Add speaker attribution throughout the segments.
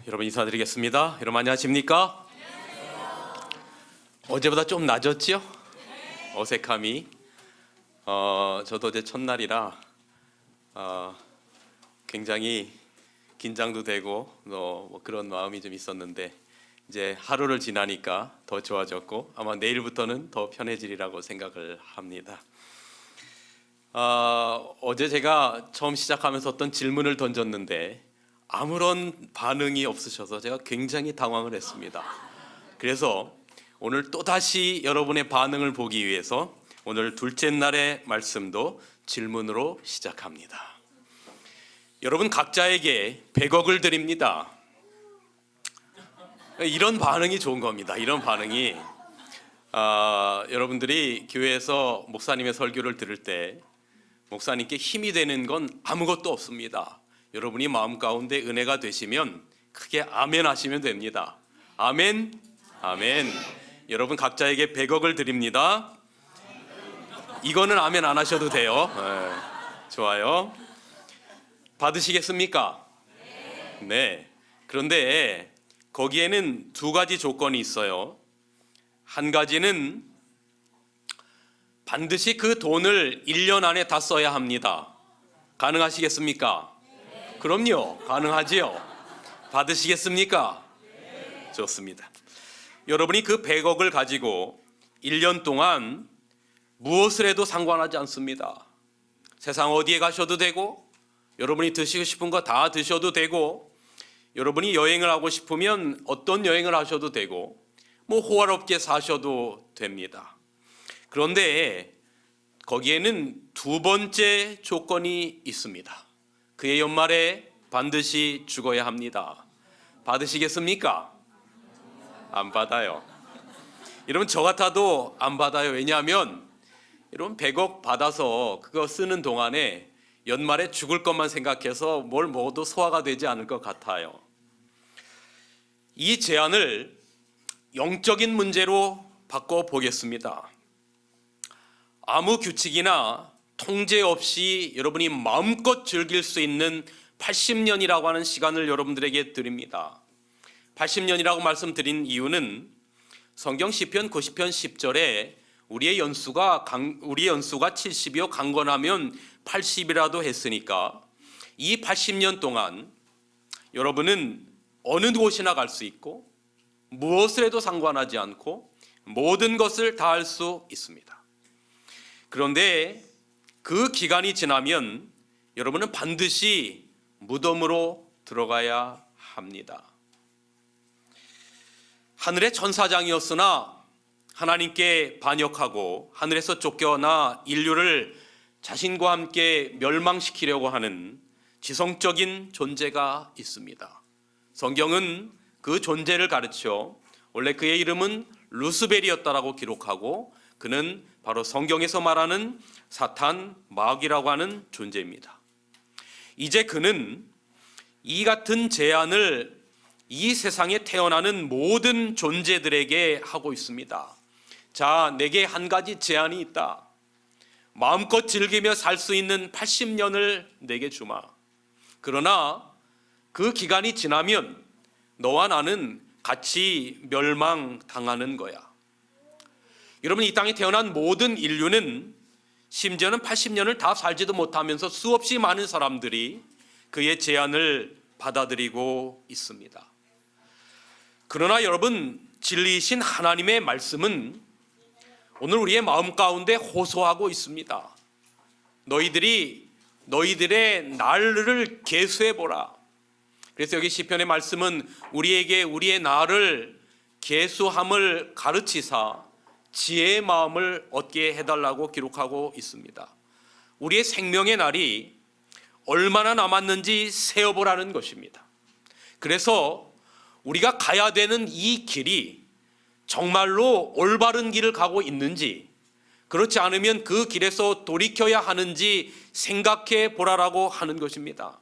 Speaker 1: 여러분 인사드리겠습니다. 여러분 안녕하십니까? 안녕하세요. 어제보다 좀 낮았지요? 어색함이. 저도 어제 첫날이라 굉장히 긴장도 되고 뭐 그런 마음이 좀 있었는데 이제 하루를 지나니까 더 좋아졌고 아마 내일부터는 더 편해지리라고 생각을 합니다. 어제 제가 처음 시작하면서 어떤 질문을 던졌는데 아무런 반응이 없으셔서 제가 굉장히 당황을 했습니다. 그래서 오늘 또다시 여러분의 반응을 보기 위해서 오늘 둘째 날의 말씀도 질문으로 시작합니다. 여러분 각자에게 100억을 드립니다. 이런 반응이 좋은 겁니다. 이런 반응이 여러분들이 교회에서 목사님의 설교를 들을 때 목사님께 힘이 되는 건 아무것도 없습니다. 여러분이 마음 가운데 은혜가 되시면 크게 아멘 하시면 됩니다. 아멘, 아멘. 여러분 각자에게 100억을 드립니다. 이거는 아멘 안 하셔도 돼요. 네, 좋아요. 받으시겠습니까? 네. 그런데 거기에는 두 가지 조건이 있어요. 한 가지는 반드시 그 돈을 1년 안에 다 써야 합니다. 가능하시겠습니까? 네. 그럼요. 가능하지요. 받으시겠습니까? 네. 좋습니다. 여러분이 그 100억을 가지고 1년 동안 무엇을 해도 상관하지 않습니다. 세상 어디에 가셔도 되고 여러분이 드시고 싶은 거 다 드셔도 되고 여러분이 여행을 하고 싶으면 어떤 여행을 하셔도 되고 뭐 호화롭게 사셔도 됩니다. 그런데 거기에는 두 번째 조건이 있습니다. 그의 연말에 반드시 죽어야 합니다. 받으시겠습니까? 안 받아요. 여러분 저 같아도 안 받아요. 왜냐하면 여러분 100억 받아서 그거 쓰는 동안에 연말에 죽을 것만 생각해서 뭘 먹어도 소화가 되지 않을 것 같아요. 이 제안을 영적인 문제로 바꿔보겠습니다. 아무 규칙이나 통제 없이 여러분이 마음껏 즐길 수 있는 80년이라고 하는 시간을 여러분들에게 드립니다. 80년이라고 말씀드린 이유는 성경 시편 90편 10절에 우리의 연수가 70이요 강건하면 80이라도 했으니까 이 80년 동안 여러분은 어느 곳이나 갈 수 있고 무엇을 해도 상관하지 않고 모든 것을 다 할 수 있습니다. 그런데 그 기간이 지나면 여러분은 반드시 무덤으로 들어가야 합니다. 하늘의 천사장이었으나 하나님께 반역하고 하늘에서 쫓겨나 인류를 자신과 함께 멸망시키려고 하는 지성적인 존재가 있습니다. 성경은 그 존재를 가르쳐 원래 그의 이름은 루스벨이었다라고 기록하고 그는 바로 성경에서 말하는 사탄, 마귀라고 하는 존재입니다. 이제 그는 이 같은 제안을 이 세상에 태어나는 모든 존재들에게 하고 있습니다. 자, 내게 한 가지 제안이 있다. 마음껏 즐기며 살 수 있는 80년을 내게 주마. 그러나 그 기간이 지나면 너와 나는 같이 멸망당하는 거야. 여러분 이 땅에 태어난 모든 인류는 심지어는 80년을 다 살지도 못하면서 수없이 많은 사람들이 그의 제안을 받아들이고 있습니다. 그러나 여러분 진리이신 하나님의 말씀은 오늘 우리의 마음 가운데 호소하고 있습니다. 너희들의 날을 계수해보라. 그래서 여기 시편의 말씀은 우리에게 우리의 날을 계수함을 가르치사 지혜의 마음을 얻게 해달라고 기록하고 있습니다. 우리의 생명의 날이 얼마나 남았는지 세어보라는 것입니다. 그래서 우리가 가야 되는 이 길이 정말로 올바른 길을 가고 있는지 그렇지 않으면 그 길에서 돌이켜야 하는지 생각해 보라라고 하는 것입니다.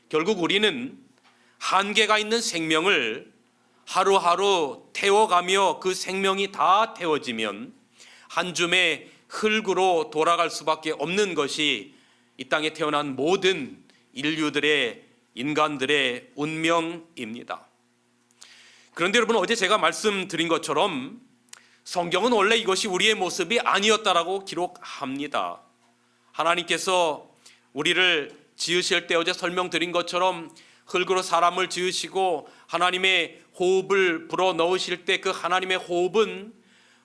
Speaker 1: 결국 우리는 한계가 있는 생명을 하루하루 태워가며 그 생명이 다 태워지면 한 줌의 흙으로 돌아갈 수밖에 없는 것이 이 땅에 태어난 모든 인간들의 운명입니다. 그런데 여러분, 어제 제가 말씀드린 것처럼 성경은 원래 이것이 우리의 모습이 아니었다라고 기록합니다. 하나님께서 우리를 지으실 때 어제 설명드린 것처럼 흙으로 사람을 지으시고 하나님의 호흡을 불어 넣으실 때 그 하나님의 호흡은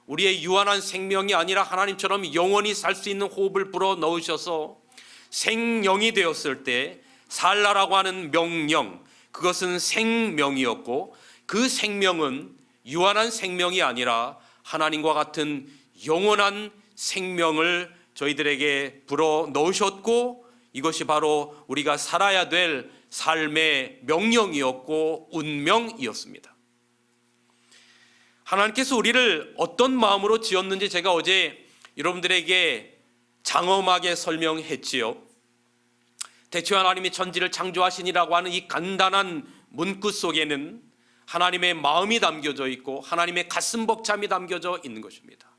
Speaker 1: 우리의 유한한 생명이 아니라 하나님처럼 영원히 살 수 있는 호흡을 불어 넣으셔서 생명이 되었을 때 살라라고 하는 명령, 그것은 생명이었고 그 생명은 유한한 생명이 아니라 하나님과 같은 영원한 생명을 저희들에게 불어 넣으셨고, 이것이 바로 우리가 살아야 될 삶의 명령이었고 운명이었습니다. 하나님께서 우리를 어떤 마음으로 지었는지 제가 어제 여러분들에게 장엄하게 설명했지요. 대체 하나님이 천지를 창조하시니라고 하는 이 간단한 문구 속에는 하나님의 마음이 담겨져 있고 하나님의 가슴 벅참이 담겨져 있는 것입니다.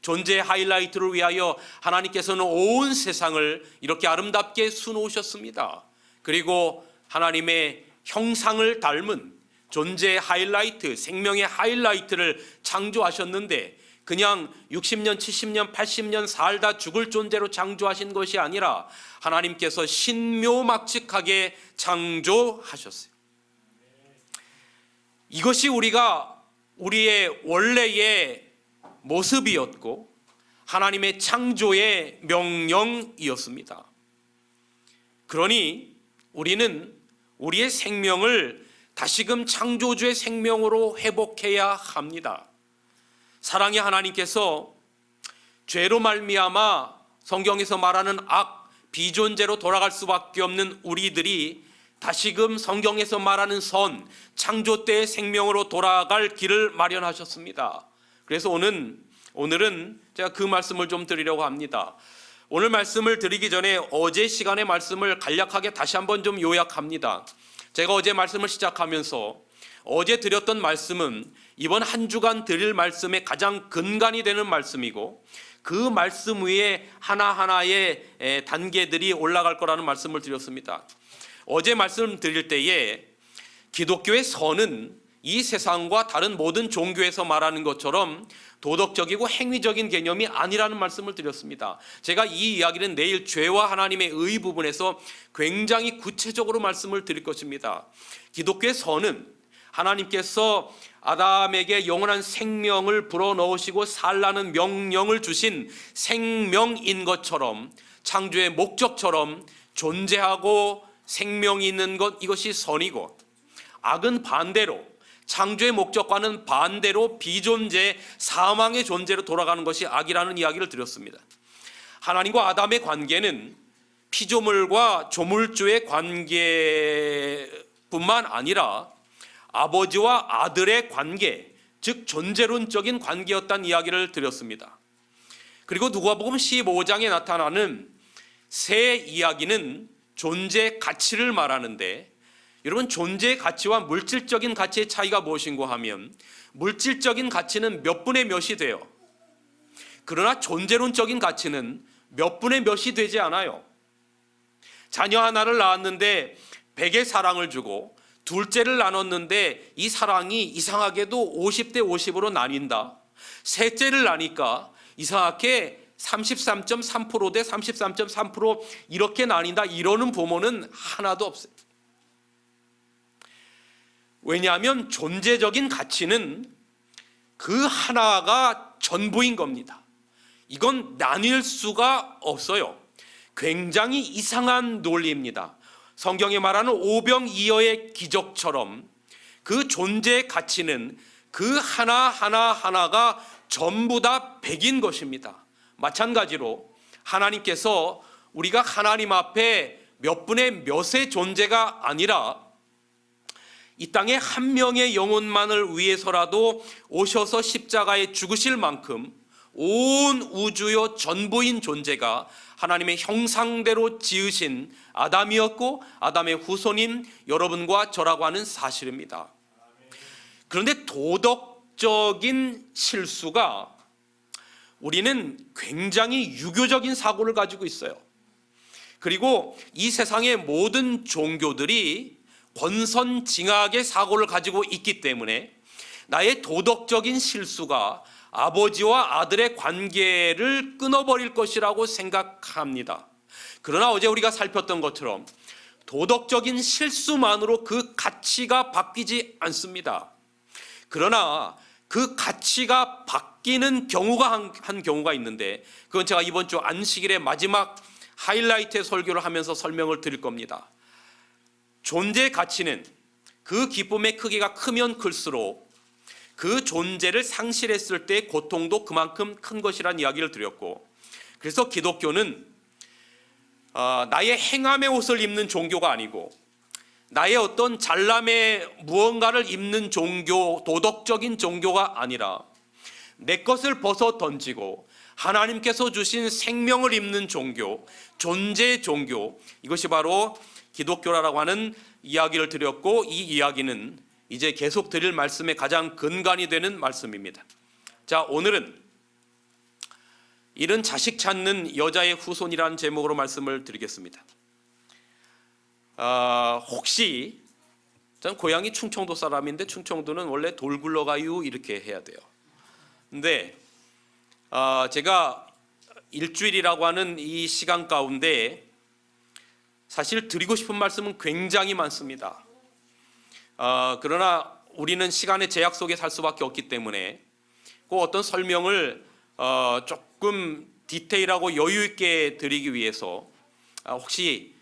Speaker 1: 존재의 하이라이트를 위하여 하나님께서는 온 세상을 이렇게 아름답게 수놓으셨습니다. 그리고 하나님의 형상을 닮은 존재의 하이라이트, 생명의 하이라이트를 창조하셨는데 그냥 60년, 70년, 80년 살다 죽을 존재로 창조하신 것이 아니라 하나님께서 신묘막측하게 창조하셨어요. 이것이 우리의 원래의 모습이었고 하나님의 창조의 명령이었습니다. 그러니 우리는 우리의 생명을 다시금 창조주의 생명으로 회복해야 합니다. 사랑의 하나님께서 죄로 말미암아 성경에서 말하는 악, 비존재로 돌아갈 수밖에 없는 우리들이 다시금 성경에서 말하는 선, 창조 때의 생명으로 돌아갈 길을 마련하셨습니다. 그래서 오늘은 제가 그 말씀을 좀 드리려고 합니다. 오늘 말씀을 드리기 전에 어제 시간의 말씀을 간략하게 다시 한번 좀 요약합니다. 제가 어제 말씀을 시작하면서 어제 드렸던 말씀은 이번 한 주간 드릴 말씀의 가장 근간이 되는 말씀이고 그 말씀 위에 하나하나의 단계들이 올라갈 거라는 말씀을 드렸습니다. 어제 말씀 드릴 때에 기독교의 선은 이 세상과 다른 모든 종교에서 말하는 것처럼 도덕적이고 행위적인 개념이 아니라는 말씀을 드렸습니다. 제가 이 이야기는 내일 죄와 하나님의 의 부분에서 굉장히 구체적으로 말씀을 드릴 것입니다. 기독교의 선은 하나님께서 아담에게 영원한 생명을 불어넣으시고 살라는 명령을 주신 생명인 것처럼 창조의 목적처럼 존재하고 생명이 있는 것, 이것이 선이고, 악은 반대로 창조의 목적과는 반대로 비존재, 사망의 존재로 돌아가는 것이 악이라는 이야기를 드렸습니다. 하나님과 아담의 관계는 피조물과 조물주의 관계뿐만 아니라 아버지와 아들의 관계, 즉 존재론적인 관계였다는 이야기를 드렸습니다. 그리고 누가복음 15장에 나타나는 새 이야기는 존재 가치를 말하는데, 여러분, 존재의 가치와 물질적인 가치의 차이가 무엇인가 하면 물질적인 가치는 몇 분의 몇이 돼요. 그러나 존재론적인 가치는 몇 분의 몇이 되지 않아요. 자녀 하나를 낳았는데 100의 사랑을 주고 둘째를 나눴는데 이 사랑이 이상하게도 50대 50으로 나뉜다. 셋째를 낳으니까 이상하게 33.3% 대 33.3% 이렇게 나뉜다. 이러는 부모는 하나도 없어요. 왜냐하면 존재적인 가치는 그 하나가 전부인 겁니다. 이건 나뉠 수가 없어요. 굉장히 이상한 논리입니다. 성경에 말하는 오병이어의 기적처럼 그 존재의 가치는 그 하나가 전부 다 100인 것입니다. 마찬가지로 하나님께서 우리가 하나님 앞에 몇 분의 몇의 존재가 아니라 이 땅에 한 명의 영혼만을 위해서라도 오셔서 십자가에 죽으실 만큼 온 우주요 전부인 존재가 하나님의 형상대로 지으신 아담이었고 아담의 후손인 여러분과 저라고 하는 사실입니다. 그런데 도덕적인 실수가 우리는 굉장히 유교적인 사고를 가지고 있어요. 그리고 이 세상의 모든 종교들이 권선징악의 사고를 가지고 있기 때문에 나의 도덕적인 실수가 아버지와 아들의 관계를 끊어버릴 것이라고 생각합니다. 그러나 어제 우리가 살폈던 것처럼 도덕적인 실수만으로 그 가치가 바뀌지 않습니다. 그러나 그 가치가 바뀌는 경우가 한 경우가 있는데, 그건 제가 이번 주 안식일의 마지막 하이라이트의 설교를 하면서 설명을 드릴 겁니다. 존재의 가치는 그 기쁨의 크기가 크면 클수록 그 존재를 상실했을 때의 고통도 그만큼 큰 것이라는 이야기를 드렸고, 그래서 기독교는 나의 행함의 옷을 입는 종교가 아니고 나의 어떤 잘남의 무언가를 입는 종교, 도덕적인 종교가 아니라 내 것을 벗어 던지고 하나님께서 주신 생명을 입는 종교, 존재의 종교, 이것이 바로 기독교라고 하는 이야기를 드렸고, 이 이야기는 이제 계속 드릴 말씀의 가장 근간이 되는 말씀입니다. 자, 오늘은 잃은 자식 찾는 여자의 후손이라는 제목으로 말씀을 드리겠습니다. 혹시 전 고향이 충청도 사람인데 충청도는 원래 돌 굴러가유 이렇게 해야 돼요. 근데 제가 일주일이라고 하는 이 시간 가운데 사실 드리고 싶은 말씀은 굉장히 많습니다. 그러나 우리는 시간의 제약 속에 살 수밖에 없기 때문에 그 어떤 설명을 조금 디테일하고 여유 있게 드리기 위해서 혹시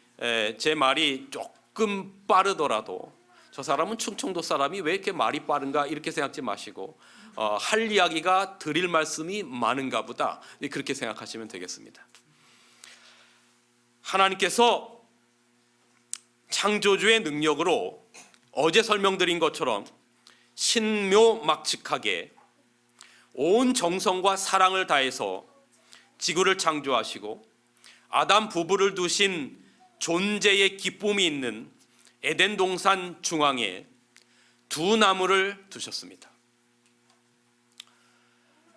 Speaker 1: 제 말이 조금 빠르더라도 저 사람은 충청도 사람이 왜 이렇게 말이 빠른가 이렇게 생각하지 마시고 할 이야기가 드릴 말씀이 많은가 보다 그렇게 생각하시면 되겠습니다. 하나님께서 창조주의 능력으로 어제 설명드린 것처럼 신묘막측하게 온 정성과 사랑을 다해서 지구를 창조하시고 아담 부부를 두신 존재의 기쁨이 있는 에덴 동산 중앙에 두 나무를 두셨습니다.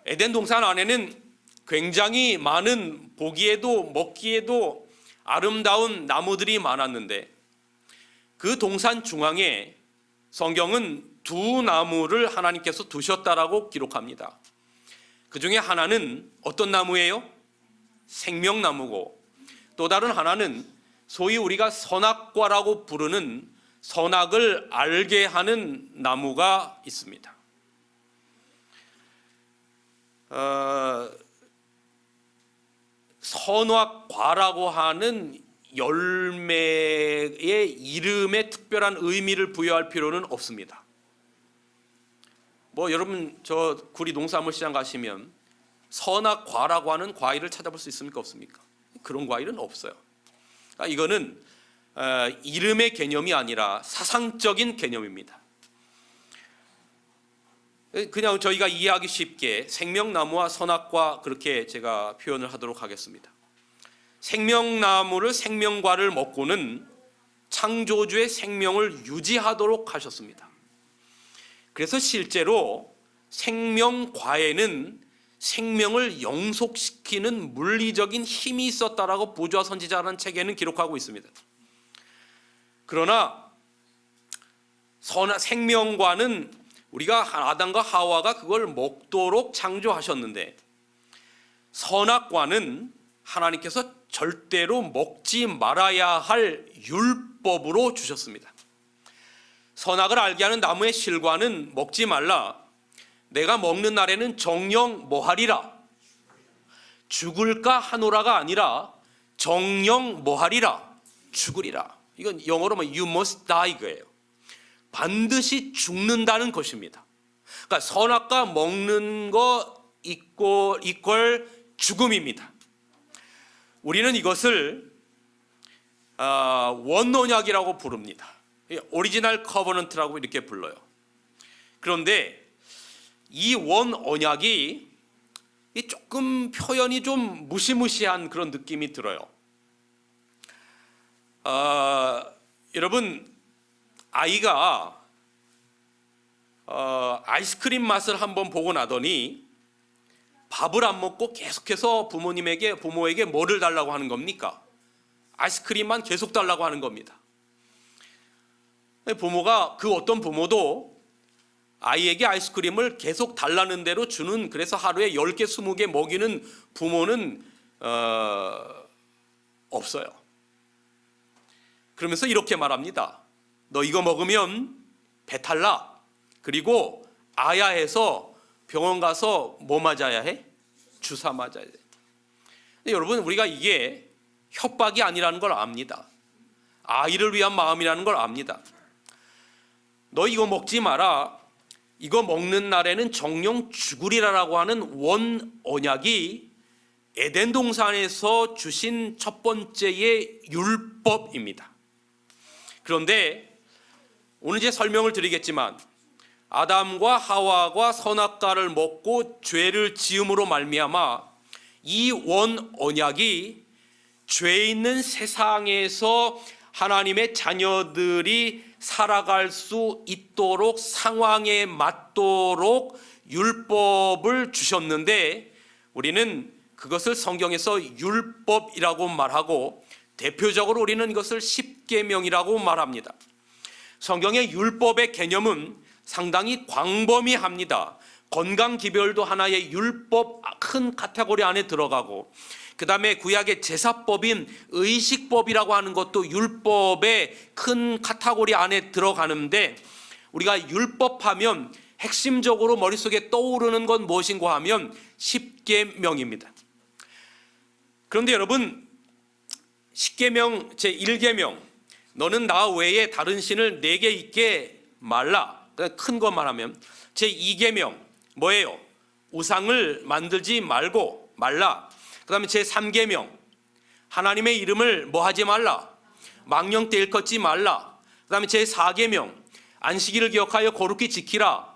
Speaker 1: 에덴 동산 안에는 굉장히 많은 보기에도 먹기에도 아름다운 나무들이 많았는데 그 동산 중앙에 성경은 두 나무를 하나님께서 두셨다라고 기록합니다. 그 중에 하나는 어떤 나무예요? 생명나무고, 또 다른 하나는 소위 우리가 선악과라고 부르는 선악을 알게 하는 나무가 있습니다. 선악과라고 하는 열매의 이름에 특별한 의미를 부여할 필요는 없습니다. 여러분 저 구리 농산물 시장 가시면 선악과라고 하는 과일을 찾아볼 수 있습니까? 없습니까? 그런 과일은 없어요. 이거는 이름의 개념이 아니라 사상적인 개념입니다. 그냥 저희가 이해하기 쉽게 생명나무와 선악과 그렇게 제가 표현을 하도록 하겠습니다. 생명나무를 생명과를 먹고는 창조주의 생명을 유지하도록 하셨습니다. 그래서 실제로 생명과에는 생명을 영속시키는 물리적인 힘이 있었다라고 부조화 선지자라는 책에는 기록하고 있습니다. 그러나 생명과는 우리가 아담과 하와가 그걸 먹도록 창조하셨는데, 선악과는 하나님께서 절대로 먹지 말아야 할 율법으로 주셨습니다. 선악을 알게 하는 나무의 실과는 먹지 말라. 내가 먹는 날에는 정령 뭐하리라. 죽을까 하노라가 아니라 정령 뭐하리라. 죽으리라. 이건 영어로 you must die 거예요. 반드시 죽는다는 것입니다. 그러니까 선악과 먹는 거 이퀄 죽음입니다. 우리는 이것을 원언약이라고 부릅니다. 오리지널 커버넌트라고 이렇게 불러요. 그런데 이 원언약이 조금 표현이 좀 무시무시한 그런 느낌이 들어요. 여러분 아이가 아이스크림 맛을 한번 보고 나더니 밥을 안 먹고 계속해서 부모에게 뭐를 달라고 하는 겁니까? 아이스크림만 계속 달라고 하는 겁니다. 부모가 그 어떤 부모도 아이에게 아이스크림을 계속 달라는 대로 주는, 그래서 하루에 10개, 20개 먹이는 부모는 없어요. 그러면서 이렇게 말합니다. 너 이거 먹으면 배탈 나. 그리고 아야 해서 병원 가서 뭐 맞아야 해? 주사 맞아야 돼. 근데 여러분, 우리가 이게 협박이 아니라는 걸 압니다. 아이를 위한 마음이라는 걸 압니다. 너 이거 먹지 마라. 이거 먹는 날에는 정령 죽으리라라고 하는 원 언약이 에덴 동산에서 주신 첫 번째의 율법입니다. 그런데 오늘 이제 설명을 드리겠지만, 아담과 하와가 선악과를 먹고 죄를 지음으로 말미암아 이 원 언약이 죄 있는 세상에서 하나님의 자녀들이 살아갈 수 있도록, 상황에 맞도록 율법을 주셨는데, 우리는 그것을 성경에서 율법이라고 말하고, 대표적으로 우리는 이것을 십계명이라고 말합니다. 성경의 율법의 개념은 상당히 광범위합니다. 건강기별도 하나의 율법 큰 카테고리 안에 들어가고, 그 다음에 구약의 제사법인 의식법이라고 하는 것도 율법의 큰 카테고리 안에 들어가는데, 우리가 율법하면 핵심적으로 머릿속에 떠오르는 건 무엇인가 하면 십계명입니다. 그런데 여러분, 십계명 제1계명, 너는 나 외에 다른 신을 내게 있게 말라. 큰 것만 하면 제2계명 뭐예요? 우상을 만들지 말고 말라. 그 다음에 제3계명, 하나님의 이름을 뭐 하지 말라? 망령 때 일컫지 말라. 그 다음에 제4계명, 안식일을 기억하여 거룩히 지키라.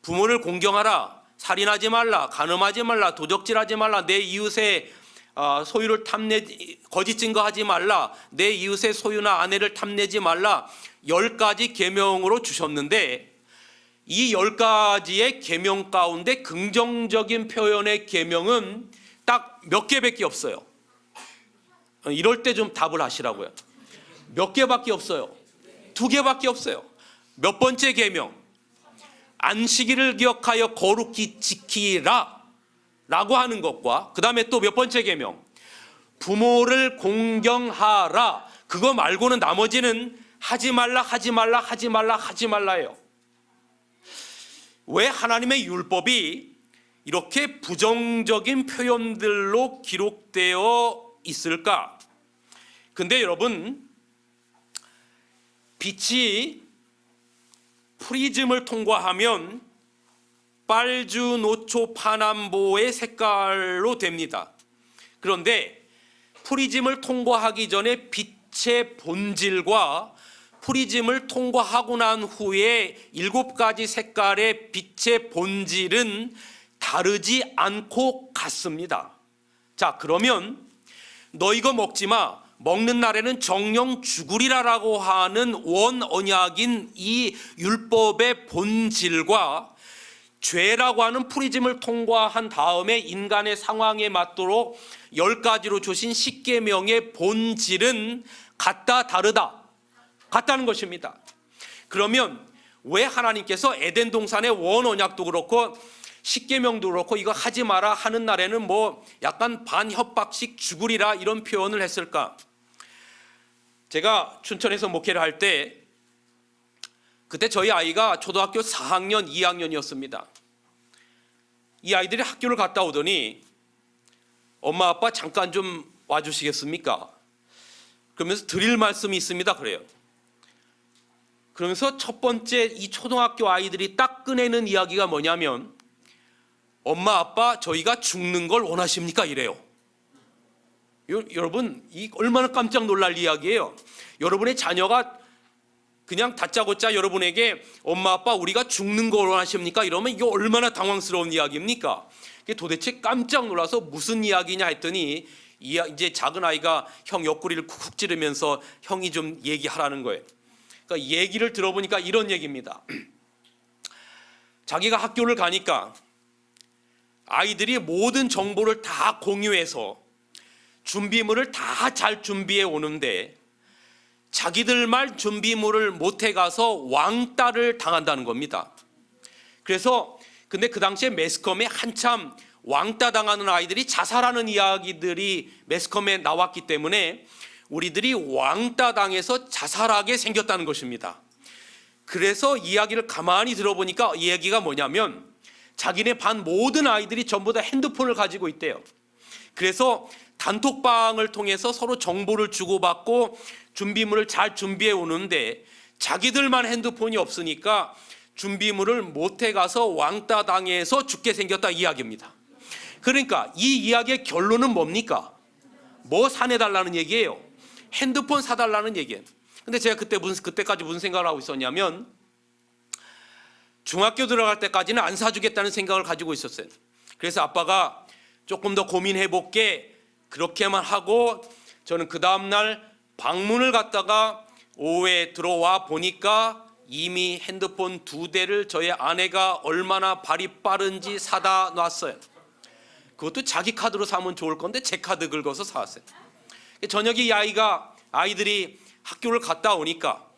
Speaker 1: 부모를 공경하라. 살인하지 말라. 간음하지 말라. 도적질하지 말라. 내 이웃의 소유를 거짓 증거하지 말라. 내 이웃의 소유나 아내를 탐내지 말라. 10가지 계명으로 주셨는데, 이 10가지의 계명 가운데 긍정적인 표현의 계명은 딱 몇 개밖에 없어요. 이럴 때 좀 답을 하시라고요. 몇 개밖에 없어요. 2개밖에 없어요. 몇 번째 계명? 안식일을 기억하여 거룩히 지키라 라고 하는 것과, 그 다음에 또 몇 번째 계명? 부모를 공경하라. 그거 말고는 나머지는 하지 말라, 하지 말라, 하지 말라, 하지 말라예요. 왜 하나님의 율법이 이렇게 부정적인 표현들로 기록되어 있을까? 근데 여러분, 빛이 프리즘을 통과하면 빨주, 노초, 파남보의 색깔로 됩니다. 그런데 프리즘을 통과하기 전에 빛의 본질과 프리즘을 통과하고 난 후에 7가지 색깔의 빛의 본질은 다르지 않고 같습니다. 자, 그러면 너 이거 먹지 마. 먹는 날에는 정령 죽으리라라고 하는 원 언약인 이 율법의 본질과 죄라고 하는 프리즘을 통과한 다음에 인간의 상황에 맞도록 10가지로 주신 십계명의 본질은 같다, 다르다? 같다는 것입니다. 그러면 왜 하나님께서 에덴 동산의 원 언약도 그렇고 십계명도 그렇고 이거 하지 마라 하는 날에는 뭐 약간 반협박식 죽으리라 이런 표현을 했을까? 제가 춘천에서 목회를 할 때, 그때 저희 아이가 초등학교 4학년, 2학년이었습니다. 이 아이들이 학교를 갔다 오더니 엄마 아빠 잠깐 좀 와주시겠습니까? 그러면서 드릴 말씀이 있습니다. 그래요. 그러면서 첫 번째 이 초등학교 아이들이 딱 꺼내는 이야기가 뭐냐면, 엄마 아빠 저희가 죽는 걸 원하십니까? 이래요. 여러분, 이 얼마나 깜짝 놀랄 이야기예요. 여러분의 자녀가 그냥 다짜고짜 여러분에게 엄마 아빠 우리가 죽는 걸 원하십니까? 이러면 이거 얼마나 당황스러운 이야기입니까? 이게 도대체 깜짝 놀라서 무슨 이야기냐 했더니, 이제 작은 아이가 형 옆구리를 쿡쿡 찌르면서 형이 좀 얘기하라는 거예요. 그러니까 얘기를 들어보니까 이런 얘기입니다. 자기가 학교를 가니까 아이들이 모든 정보를 다 공유해서 준비물을 다 잘 준비해 오는데 자기들만 준비물을 못해 가서 왕따를 당한다는 겁니다. 그래서 근데 그 당시에 매스컴에 한참 왕따 당하는 아이들이 자살하는 이야기들이 매스컴에 나왔기 때문에 우리들이 왕따 당해서 자살하게 생겼다는 것입니다. 그래서 이야기를 가만히 들어보니까 이야기가 뭐냐면 자기네 반 모든 아이들이 전부 다 핸드폰을 가지고 있대요. 그래서 단톡방을 통해서 서로 정보를 주고받고 준비물을 잘 준비해 오는데 자기들만 핸드폰이 없으니까 준비물을 못해 가서 왕따 당해서 죽게 생겼다 이야기입니다. 그러니까 이 이야기의 결론은 뭡니까? 뭐 사내달라는 얘기예요? 핸드폰 사달라는 얘기예요. 근데 제가 그때까지 무슨 생각을 하고 있었냐면 중학교 들어갈 때까지는 안 사주겠다는 생각을 가지고 있었어요. 그래서 아빠가 조금 더 고민해 볼게 그렇게만 하고 저는 그 다음날 방문을 갔다가 오후에 들어와 보니까 이미 핸드폰 2대를 저희 아내가 얼마나 발이 빠른지 사다 놨어요. 그것도 자기 카드로 사면 좋을 건데 제 카드 긁어서 사왔어요. 저녁에 이 아이들이 학교를 갔다 오니까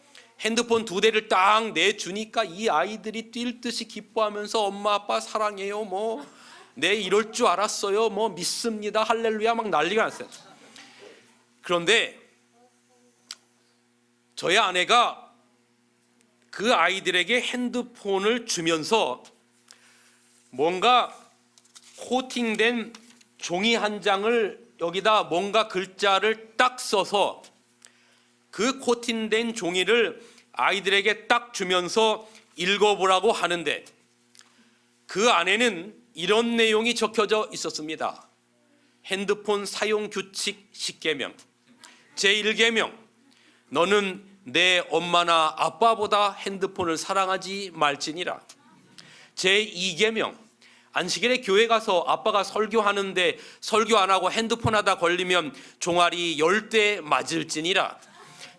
Speaker 1: 핸드폰 2대를 딱 내주니까 이 아이들이 뛸 듯이 기뻐하면서 엄마 아빠 사랑해요 네 이럴 줄 알았어요 믿습니다 할렐루야 막 난리가 났어요. 그런데 저희 아내가 그 아이들에게 핸드폰을 주면서 뭔가 코팅된 종이 한 장을 여기다 뭔가 글자를 딱 써서 그 코팅된 종이를 아이들에게 딱 주면서 읽어보라고 하는데 그 안에는 이런 내용이 적혀져 있었습니다. 핸드폰 사용 규칙 10계명 제1계명 너는 내 엄마나 아빠보다 핸드폰을 사랑하지 말지니라. 제2계명 안식일에 교회 가서 아빠가 설교하는데 설교 안 하고 핸드폰 하다 걸리면 종아리 10대 맞을지니라.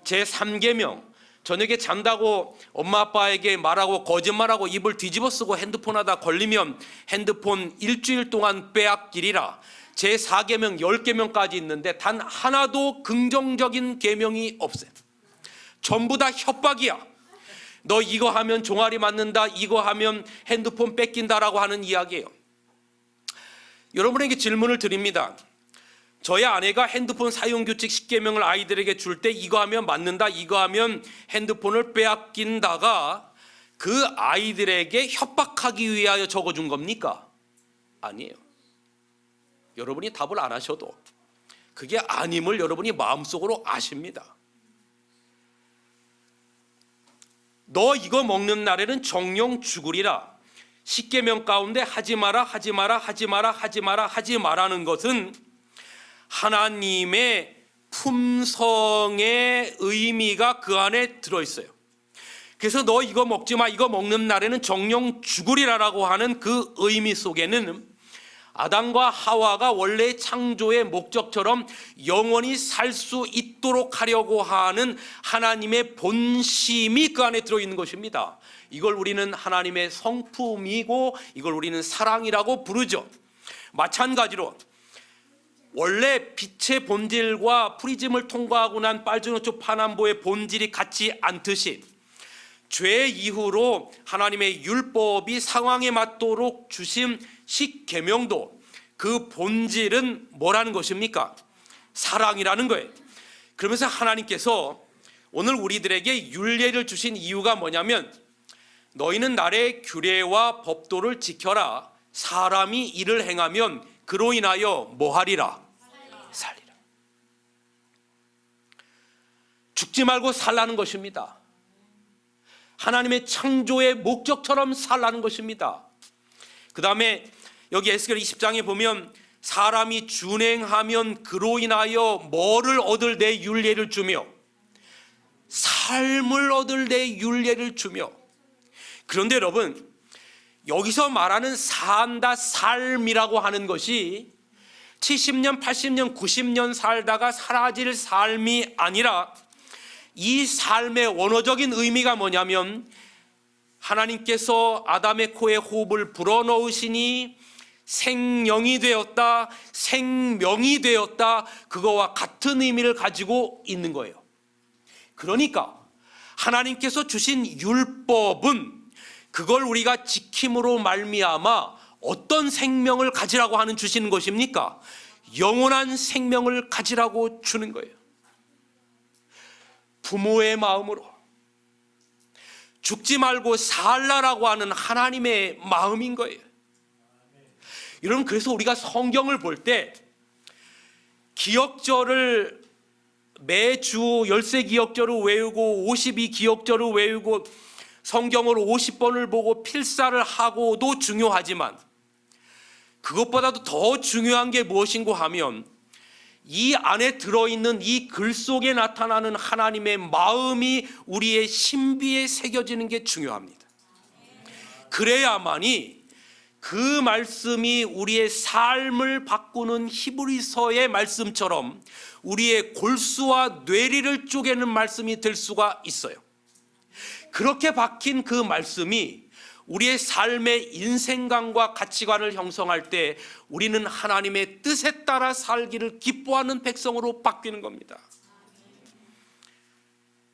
Speaker 1: 제3계명 저녁에 잔다고 엄마 아빠에게 말하고 거짓말하고 입을 뒤집어 쓰고 핸드폰 하다 걸리면 핸드폰 일주일 동안 빼앗기리라. 제4계명 10계명까지 있는데 단 하나도 긍정적인 계명이 없어요. 전부 다 협박이야. 너 이거 하면 종아리 맞는다, 이거 하면 핸드폰 뺏긴다라고 하는 이야기예요. 여러분에게 질문을 드립니다. 저희 아내가 핸드폰 사용 규칙 10계명을 아이들에게 줄 때 이거 하면 맞는다, 이거 하면 핸드폰을 빼앗긴다가 그 아이들에게 협박하기 위하여 적어준 겁니까? 아니에요. 여러분이 답을 안 하셔도 그게 아님을 여러분이 마음속으로 아십니다. 너 이거 먹는 날에는 정령 죽으리라. 10계명 가운데 하지 마라, 하지 마라, 하지 마라, 하지 마라, 하지 마라는 것은 하나님의 품성의 의미가 그 안에 들어있어요. 그래서 너 이거 먹지 마, 이거 먹는 날에는 정령 죽으리라라고 하는 그 의미 속에는 아담과 하와가 원래 창조의 목적처럼 영원히 살 수 있도록 하려고 하는 하나님의 본심이 그 안에 들어있는 것입니다. 이걸 우리는 하나님의 성품이고 이걸 우리는 사랑이라고 부르죠. 마찬가지로 원래 빛의 본질과 프리즘을 통과하고 난 빨주노초 파남보의 본질이 같지 않듯이 죄 이후로 하나님의 율법이 상황에 맞도록 주신 10계명도 그 본질은 뭐라는 것입니까? 사랑이라는 거예요. 그러면서 하나님께서 오늘 우리들에게 율례를 주신 이유가 뭐냐면 너희는 나의 규례와 법도를 지켜라. 사람이 이를 행하면 그로 인하여 뭐하리라? 살리라. 죽지 말고 살라는 것입니다. 하나님의 창조의 목적처럼 살라는 것입니다. 그 다음에 여기 에스겔 20장에 보면 사람이 준행하면 그로 인하여 뭐를 얻을 내 율례를 주며 삶을 얻을 내 율례를 주며. 그런데 여러분 여기서 말하는 산다 삶이라고 하는 것이 70년 80년 90년 살다가 사라질 삶이 아니라 이 삶의 원어적인 의미가 뭐냐면 하나님께서 아담의 코에 호흡을 불어넣으시니 생명이 되었다, 생명이 되었다, 그거와 같은 의미를 가지고 있는 거예요. 그러니까 하나님께서 주신 율법은 그걸 우리가 지킴으로 말미암아 어떤 생명을 가지라고 하는 주시는 것입니까? 영원한 생명을 가지라고 주는 거예요. 부모의 마음으로 죽지 말고 살라라고 하는 하나님의 마음인 거예요. 여러분, 그래서 우리가 성경을 볼 때 기억절을 매주 열세 기억절을 외우고 52기억절을 외우고 성경을 50번을 보고 필사를 하고도 중요하지만 그것보다도 더 중요한 게 무엇인고 하면 이 안에 들어있는 이 글 속에 나타나는 하나님의 마음이 우리의 신비에 새겨지는 게 중요합니다. 그래야만이 그 말씀이 우리의 삶을 바꾸는 히브리서의 말씀처럼 우리의 골수와 뇌리를 쪼개는 말씀이 될 수가 있어요. 그렇게 박힌 그 말씀이 우리의 삶의 인생관과 가치관을 형성할 때 우리는 하나님의 뜻에 따라 살기를 기뻐하는 백성으로 바뀌는 겁니다.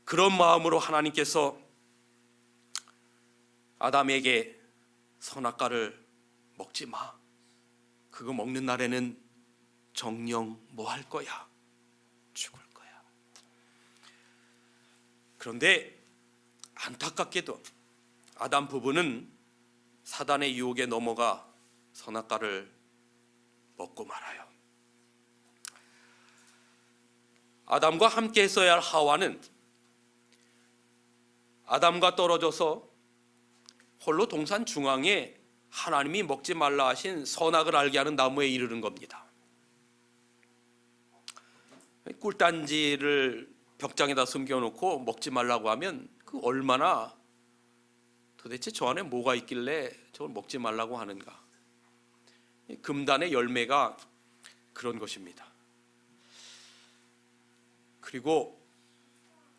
Speaker 1: 그런 마음으로 하나님께서 아담에게 선악과를 먹지 마. 그거 먹는 날에는 정녕 뭐 할 거야? 죽을 거야. 그런데 안타깝게도 아담 부부는 사단의 유혹에 넘어가 선악과를 먹고 말아요. 아담과 함께 했어야 할 하와는 아담과 떨어져서 홀로 동산 중앙에 하나님이 먹지 말라 하신 선악을 알게 하는 나무에 이르는 겁니다. 꿀단지를 벽장에다 숨겨놓고 먹지 말라고 하면 그 얼마나 도대체 저 안에 뭐가 있길래 저걸 먹지 말라고 하는가. 금단의 열매가 그런 것입니다. 그리고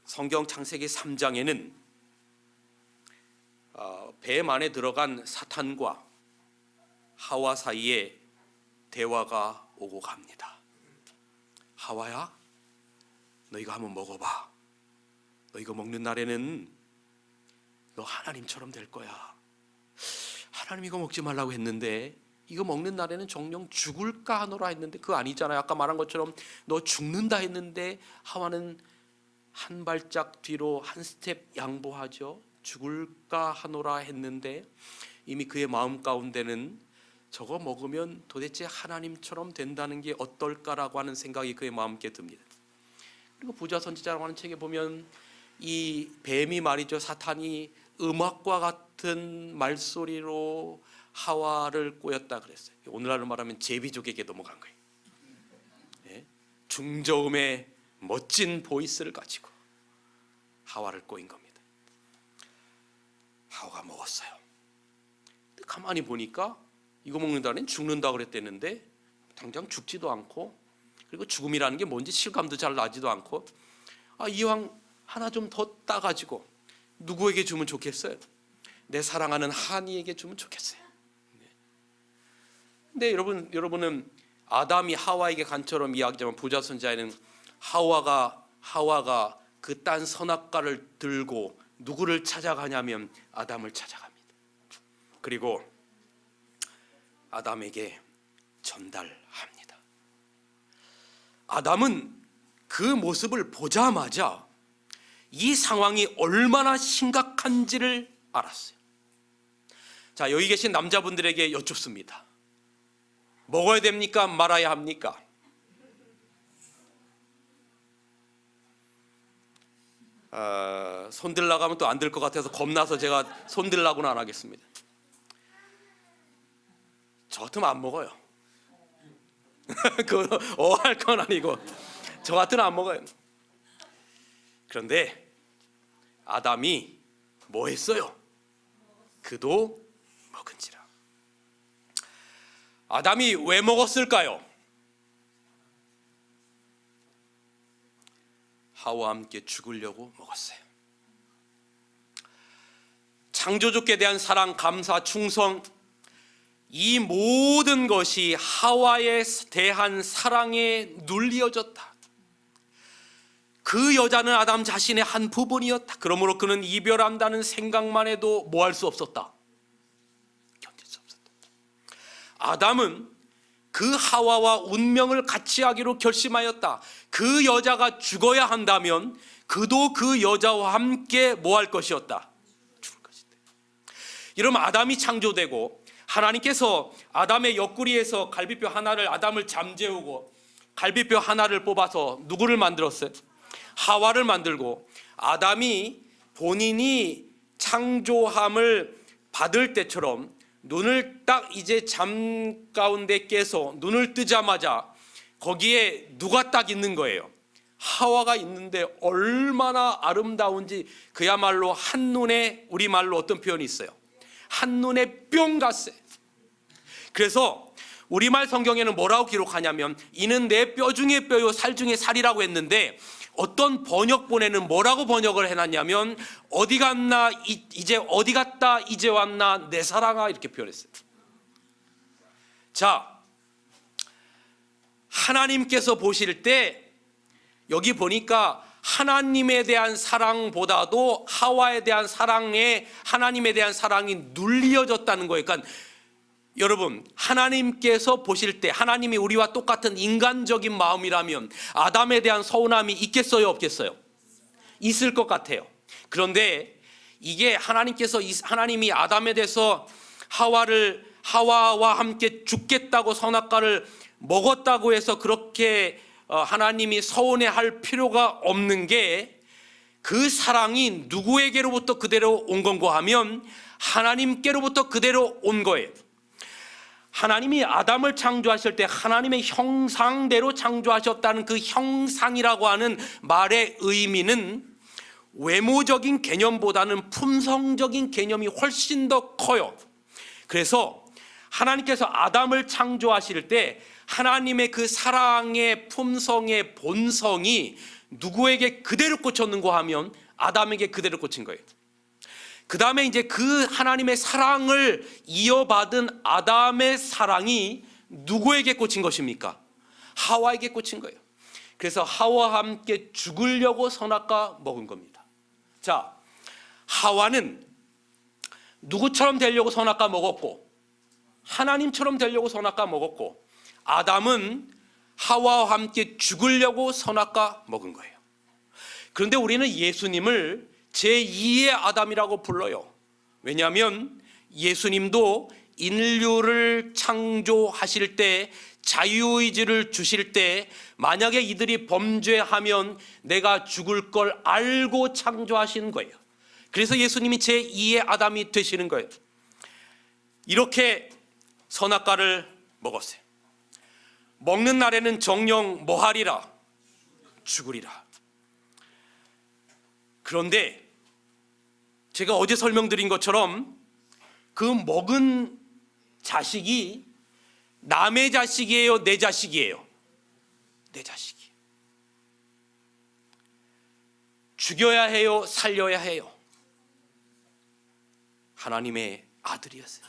Speaker 1: 성경 창세기 3장에는 뱀 안에 들어간 사탄과 하와 사이에 대화가 오고 갑니다. 하와야, 너 이거 한번 먹어봐. 너 이거 먹는 날에는 너 하나님처럼 될 거야. 하나님 이거 먹지 말라고 했는데 이거 먹는 날에는 정녕 죽을까 하노라 했는데 그거 아니잖아요. 아까 말한 것처럼 너 죽는다 했는데 하와는 한 발짝 뒤로 한 스텝 양보하죠. 죽을까 하노라 했는데 이미 그의 마음 가운데는 저거 먹으면 도대체 하나님처럼 된다는 게 어떨까라고 하는 생각이 그의 마음께 듭니다. 그리고 부자 선지자라고 하는 책에 보면 이 뱀이 말이죠, 사탄이 음악과 같은 말소리로 하와를 꼬였다 그랬어요. 오늘날로 말하면 제비족에게 넘어간 거예요. 네? 중저음의 멋진 보이스를 가지고 하와를 꼬인 겁니다. 하와가 먹었어요. 근데 가만히 보니까 이거 먹는다는 죽는다 그랬댔는데 당장 죽지도 않고, 그리고 죽음이라는 게 뭔지 실감도 잘 나지도 않고, 이왕 하나 좀 더 따가지고 누구에게 주면 좋겠어요? 내 사랑하는 하니에게 주면 좋겠어요. 근데 여러분은 아담이 하와에게 간처럼 이야기하지만 부자 선지자에는 하와가 그 딴 선악과를 들고 누구를 찾아가냐면 아담을 찾아갑니다. 그리고 아담에게 전달합니다. 아담은 그 모습을 보자마자 이 상황이 얼마나 심각한지를 알았어요. 자, 여기 계신 남자분들에게 여쭙습니다. 먹어야 됩니까? 말아야 합니까? 손들라고 하면 또 안 될 것 같아서 겁나서 제가 손들라고는 안 하겠습니다. 저 같으면 안 먹어요. 그 할 건 아니고 저 같으면 안 먹어요. 그런데 아담이 뭐 했어요? 그도 먹은지라. 아담이 왜 먹었을까요? 하와와 함께 죽으려고 먹었어요. 창조주께 대한 사랑, 감사, 충성, 이 모든 것이 하와에 대한 사랑에 눌리어졌다. 그 여자는 아담 자신의 한 부분이었다. 그러므로 그는 이별한다는 생각만 해도 뭐 할 수 없었다? 아담은 그 하와와 운명을 같이 하기로 결심하였다. 그 여자가 죽어야 한다면 그도 그 여자와 함께 뭐 할 것이었다? 죽을 것이다. 이러면 아담이 창조되고 하나님께서 아담의 옆구리에서 갈비뼈 하나를, 아담을 잠재우고 갈비뼈 하나를 뽑아서 누구를 만들었어요? 하와를 만들고, 아담이 본인이 창조함을 받을 때처럼 눈을 딱 이제 잠 가운데 깨서 눈을 뜨자마자 거기에 누가 딱 있는 거예요? 하와가 있는데 얼마나 아름다운지, 그야말로 한눈에, 우리말로 어떤 표현이 있어요? 한눈에 뿅 갔어요. 그래서 우리말 성경에는 뭐라고 기록하냐면 이는 내 뼈 중에 뼈요 살 중에 살이라고 했는데, 어떤 번역본에는 뭐라고 번역을 해놨냐면 어디 갔나 이제 어디 갔다 이제 왔나 내 사랑아, 이렇게 표현했어요. 자, 하나님께서 보실 때 여기 보니까 하나님에 대한 사랑보다도 하와에 대한 사랑에, 하나님에 대한 사랑이 눌리어졌다는 거예요. 그러니까 여러분, 하나님께서 보실 때 하나님이 우리와 똑같은 인간적인 마음이라면 아담에 대한 서운함이 있겠어요, 없겠어요? 있을 것 같아요. 그런데 이게 하나님이 아담에 대해서 하와와 함께 죽겠다고 선악과를 먹었다고 해서 그렇게 하나님이 서운해할 필요가 없는 게, 그 사랑이 누구에게로부터 그대로 온 건가 하면 하나님께로부터 그대로 온 거예요. 하나님이 아담을 창조하실 때 하나님의 형상대로 창조하셨다는 그 형상이라고 하는 말의 의미는 외모적인 개념보다는 품성적인 개념이 훨씬 더 커요. 그래서 하나님께서 아담을 창조하실 때 하나님의 그 사랑의 품성의 본성이 누구에게 그대로 꽂혔는가 하면 아담에게 그대로 꽂힌 거예요. 그 다음에 이제 그 하나님의 사랑을 이어받은 아담의 사랑이 누구에게 꽂힌 것입니까? 하와에게 꽂힌 거예요. 그래서 하와와 함께 죽으려고 선악과 먹은 겁니다. 자, 하와는 누구처럼 되려고 선악과 먹었고, 하나님처럼 되려고 선악과 먹었고, 아담은 하와와 함께 죽으려고 선악과 먹은 거예요. 그런데 우리는 예수님을 제2의 아담이라고 불러요. 왜냐하면 예수님도 인류를 창조하실 때, 자유의지를 주실 때, 만약에 이들이 범죄하면 내가 죽을 걸 알고 창조하신 거예요. 그래서 예수님이 제2의 아담이 되시는 거예요. 이렇게 선악과를 먹었어요. 먹는 날에는 정녕 뭐하리라? 죽으리라. 그런데 제가 어제 설명드린 것처럼 그 먹은 자식이 남의 자식이에요, 내 자식이에요? 내 자식이에요. 죽여야 해요, 살려야 해요? 하나님의 아들이었어요.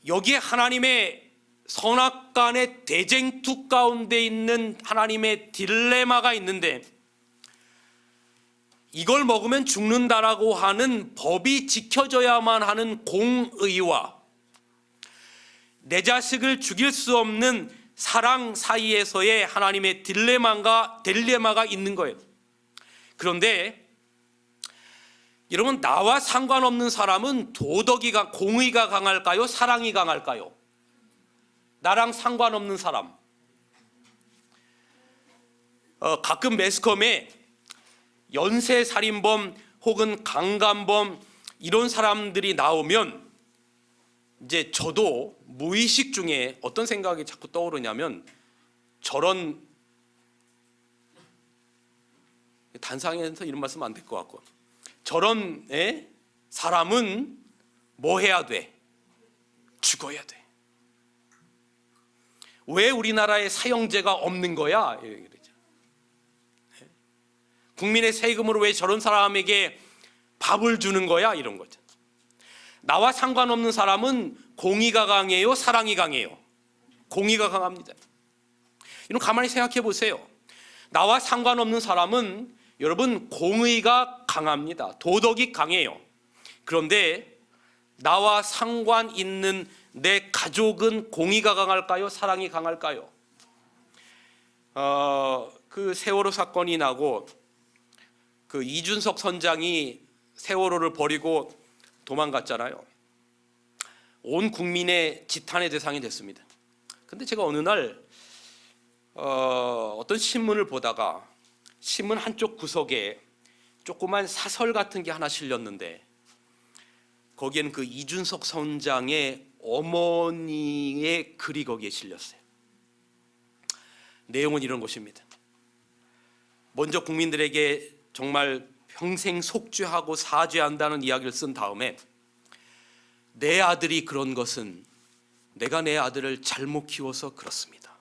Speaker 1: 여기에 하나님의 선악간의 대쟁투 가운데 있는 하나님의 딜레마가 있는데, 이걸 먹으면 죽는다라고 하는 법이 지켜져야만 하는 공의와 내 자식을 죽일 수 없는 사랑 사이에서의 하나님의 딜레마가 있는 거예요. 그런데 여러분, 나와 상관없는 사람은 공의가 강할까요? 사랑이 강할까요? 나랑 상관없는 사람. 가끔 매스컴에 연쇄살인범 혹은 강간범 이런 사람들이 나오면 이제 저도 무의식 중에 어떤 생각이 자꾸 떠오르냐면, 저런, 단상에서 이런 말씀 안 될 것 같고, 저런 사람은 뭐 해야 돼? 죽어야 돼. 왜 우리나라에 사형제가 없는 거야? 국민의 세금으로 왜 저런 사람에게 밥을 주는 거야? 이런 거죠. 나와 상관없는 사람은 공의가 강해요, 사랑이 강해요? 공의가 강합니다. 여러분, 가만히 생각해 보세요. 나와 상관없는 사람은 여러분 공의가 강합니다. 도덕이 강해요. 그런데 나와 상관 있는 내 가족은 공의가 강할까요? 사랑이 강할까요? 그 세월호 사건이 나고 그 이준석 선장이 세월호를 버리고 도망갔잖아요. 온 국민의 지탄의 대상이 됐습니다. 근데 제가 어느 날 어떤 신문을 보다가 신문 한쪽 구석에 조그만 사설 같은 게 하나 실렸는데 거기에는 그 이준석 선장의 어머니의 글이 거기에 실렸어요. 내용은 이런 것입니다. 먼저 국민들에게 정말 평생 속죄하고 사죄한다는 이야기를 쓴 다음에 내 아들이 그런 것은 내가 내 아들을 잘못 키워서 그렇습니다.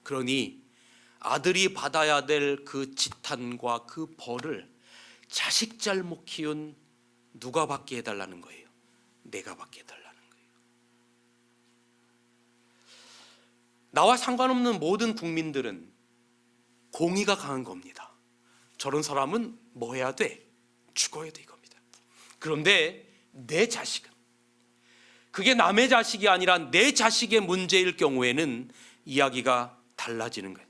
Speaker 1: 그러니 아들이 받아야 될 그 지탄과 그 벌을 자식 잘못 키운 누가 받게 해달라는 거예요? 내가 받게 해달라는 거예요. 나와 상관없는 모든 국민들은 공의가 강한 겁니다. 저런 사람은 뭐 해야 돼? 죽어야 돼 이겁니다. 그런데 내 자식은, 그게 남의 자식이 아니라 내 자식의 문제일 경우에는 이야기가 달라지는 거예요.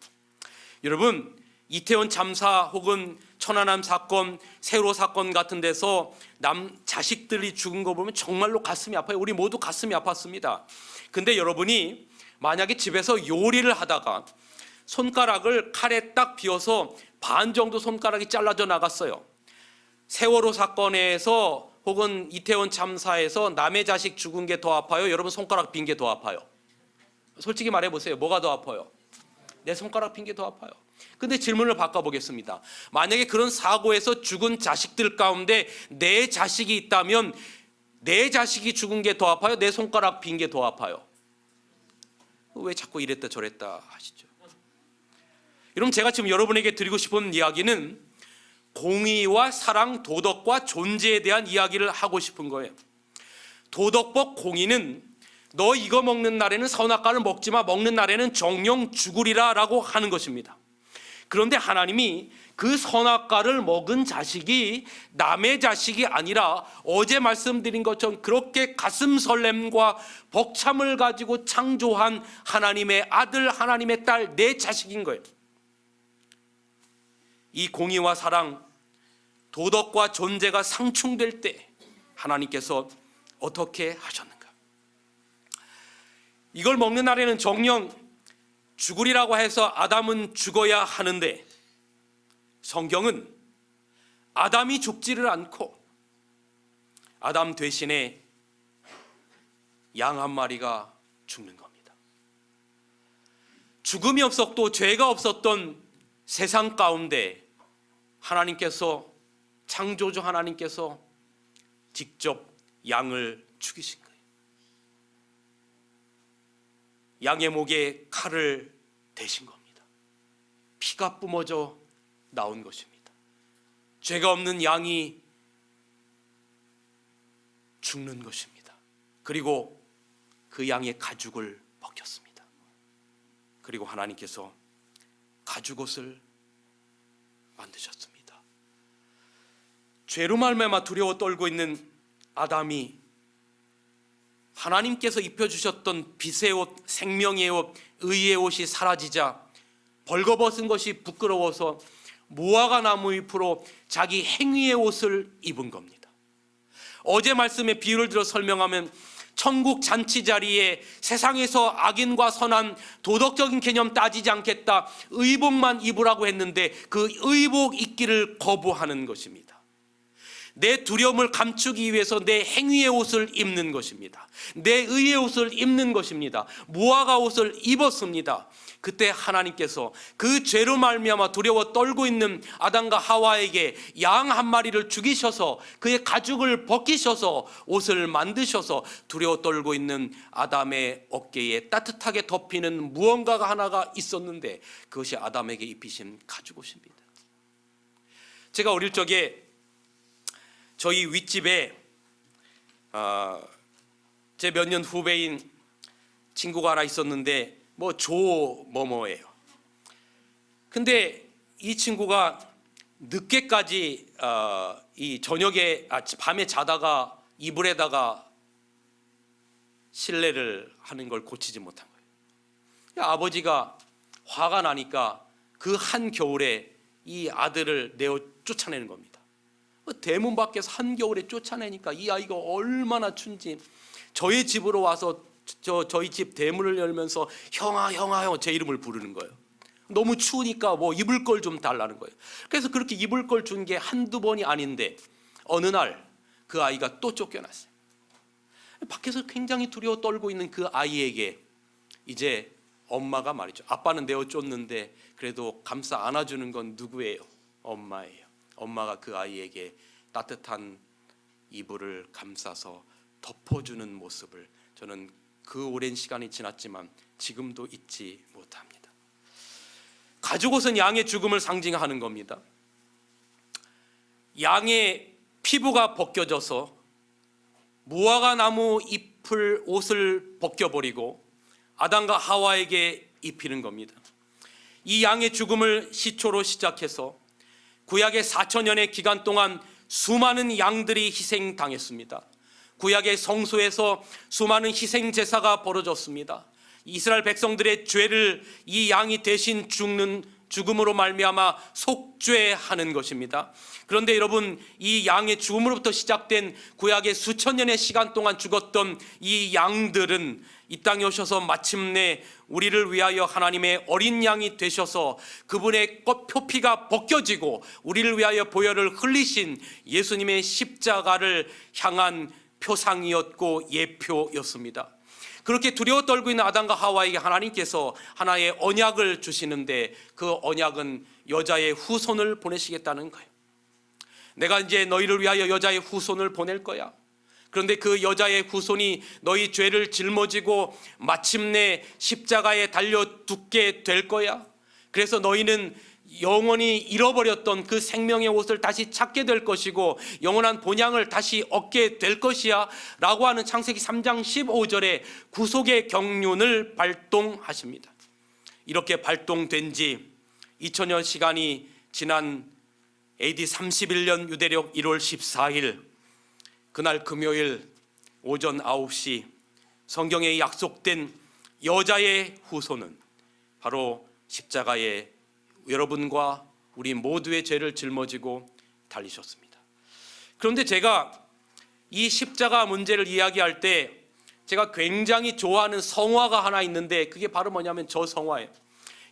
Speaker 1: 여러분, 이태원 참사 혹은 천안함 사건, 세월호 사건 같은 데서 남 자식들이 죽은 거 보면 정말로 가슴이 아파요. 우리 모두 가슴이 아팠습니다. 근데 여러분이 만약에 집에서 요리를 하다가 손가락을 칼에 딱 비어서 반 정도 손가락이 잘라져 나갔어요. 세월호 사건에서 혹은 이태원 참사에서 남의 자식 죽은 게 더 아파요? 여러분 손가락 빈 게 더 아파요? 솔직히 말해보세요. 뭐가 더 아파요? 내 손가락 빈 게 더 아파요. 근데 질문을 바꿔보겠습니다. 만약에 그런 사고에서 죽은 자식들 가운데 내 자식이 있다면 내 자식이 죽은 게 더 아파요? 내 손가락 빈 게 더 아파요? 왜 자꾸 이랬다 저랬다 하시죠? 여러분, 제가 지금 여러분에게 드리고 싶은 이야기는 공의와 사랑, 도덕과 존재에 대한 이야기를 하고 싶은 거예요. 도덕법 공의는 너 이거 먹는 날에는 선악과를 먹지 마, 먹는 날에는 정령 죽으리라 라고 하는 것입니다. 그런데 하나님이 그 선악과를 먹은 자식이 남의 자식이 아니라 어제 말씀드린 것처럼 그렇게 가슴 설렘과 벅참을 가지고 창조한 하나님의 아들, 하나님의 딸, 내 자식인 거예요. 이 공의와 사랑, 도덕과 존재가 상충될 때 하나님께서 어떻게 하셨는가? 이걸 먹는 날에는 정녕 죽으리라고 해서 아담은 죽어야 하는데 성경은 아담이 죽지를 않고 아담 대신에 양 한 마리가 죽는 겁니다. 죽음이 없었고 죄가 없었던 세상 가운데 하나님께서, 창조주 하나님께서 직접 양을 죽이신 거예요. 양의 목에 칼을 대신 겁니다. 피가 뿜어져 나온 것입니다. 죄가 없는 양이 죽는 것입니다. 그리고 그 양의 가죽을 벗겼습니다. 그리고 하나님께서 가죽옷을 만드셨습니다. 죄로 말미암아 두려워 떨고 있는 아담이 하나님께서 입혀주셨던 빛의 옷, 생명의 옷, 의의 옷이 사라지자 벌거벗은 것이 부끄러워서 무화과 나무 잎으로 자기 행위의 옷을 입은 겁니다. 어제 말씀에 비유를 들어 설명하면 천국 잔치 자리에 세상에서 악인과 선한 도덕적인 개념 따지지 않겠다, 의복만 입으라고 했는데 그 의복 입기를 거부하는 것입니다. 내 두려움을 감추기 위해서 내 행위의 옷을 입는 것입니다. 내 의의 옷을 입는 것입니다. 무화과 옷을 입었습니다. 그때 하나님께서 그 죄로 말미암아 두려워 떨고 있는 아담과 하와에게 양 한 마리를 죽이셔서 그의 가죽을 벗기셔서 옷을 만드셔서 두려워 떨고 있는 아담의 어깨에 따뜻하게 덮이는 무언가가 하나가 있었는데 그것이 아담에게 입히신 가죽옷입니다. 제가 어릴 적에 저희 윗집에 제 몇 년 후배인 친구가 하나 있었는데 조뭐뭐예요. 근데 이 친구가 늦게까지 이 저녁에 밤에 자다가 이불에다가 신뢰를 하는 걸 고치지 못한 거예요. 아버지가 화가 나니까 그 한겨울에 이 아들을 내어 쫓아내는 겁니다. 대문 밖에서 한겨울에 쫓아내니까 이 아이가 얼마나 춘지 저희 집으로 와서 저희 집 대문을 열면서 형아 형아 형 제 이름을 부르는 거예요. 너무 추우니까 뭐 입을 걸 좀 달라는 거예요. 그래서 그렇게 입을 걸 준 게 한두 번이 아닌데 어느 날 그 아이가 또 쫓겨났어요. 밖에서 굉장히 두려워 떨고 있는 그 아이에게 이제 엄마가 말이죠. 아빠는 내어 쫓는데 그래도 감싸 안아주는 건 누구예요? 엄마예요. 엄마가 그 아이에게 따뜻한 이불을 감싸서 덮어주는 모습을 저는 그 오랜 시간이 지났지만 지금도 잊지 못합니다. 가죽옷은 양의 죽음을 상징하는 겁니다. 양의 피부가 벗겨져서 무화과 나무 잎을 옷을 벗겨버리고 아담과 하와에게 입히는 겁니다. 이 양의 죽음을 시초로 시작해서 구약의 4,000년의 기간 동안 수많은 양들이 희생당했습니다. 구약의 성소에서 수많은 희생 제사가 벌어졌습니다. 이스라엘 백성들의 죄를 이 양이 대신 죽음으로 말미암아 속죄하는 것입니다. 그런데 여러분, 이 양의 죽음으로부터 시작된 구약의 수천 년의 시간 동안 죽었던 이 양들은 이 땅에 오셔서 마침내 우리를 위하여 하나님의 어린 양이 되셔서 그분의 표피가 벗겨지고 우리를 위하여 보혈을 흘리신 예수님의 십자가를 향한 표상이었고 예표였습니다. 그렇게 두려워 떨고 있는 아담과 하와에게 하나님께서 하나의 언약을 주시는데 그 언약은 여자의 후손을 보내시겠다는 거예요. 내가 이제 너희를 위하여 여자의 후손을 보낼 거야. 그런데 그 여자의 후손이 너희 죄를 짊어지고 마침내 십자가에 달려 죽게 될 거야. 그래서 너희는 영원히 잃어버렸던 그 생명의 옷을 다시 찾게 될 것이고 영원한 본향을 다시 얻게 될 것이야 라고 하는 창세기 3장 15절에 구속의 경륜을 발동하십니다. 이렇게 발동된 지 2000년 시간이 지난 AD 31년 유대력 1월 14일 그날 금요일 오전 9시 성경에 약속된 여자의 후손은 바로 십자가에 여러분과 우리 모두의 죄를 짊어지고 달리셨습니다. 그런데 제가 이 십자가 문제를 이야기할 때 제가 굉장히 좋아하는 성화가 하나 있는데 그게 바로 뭐냐면 저 성화예요.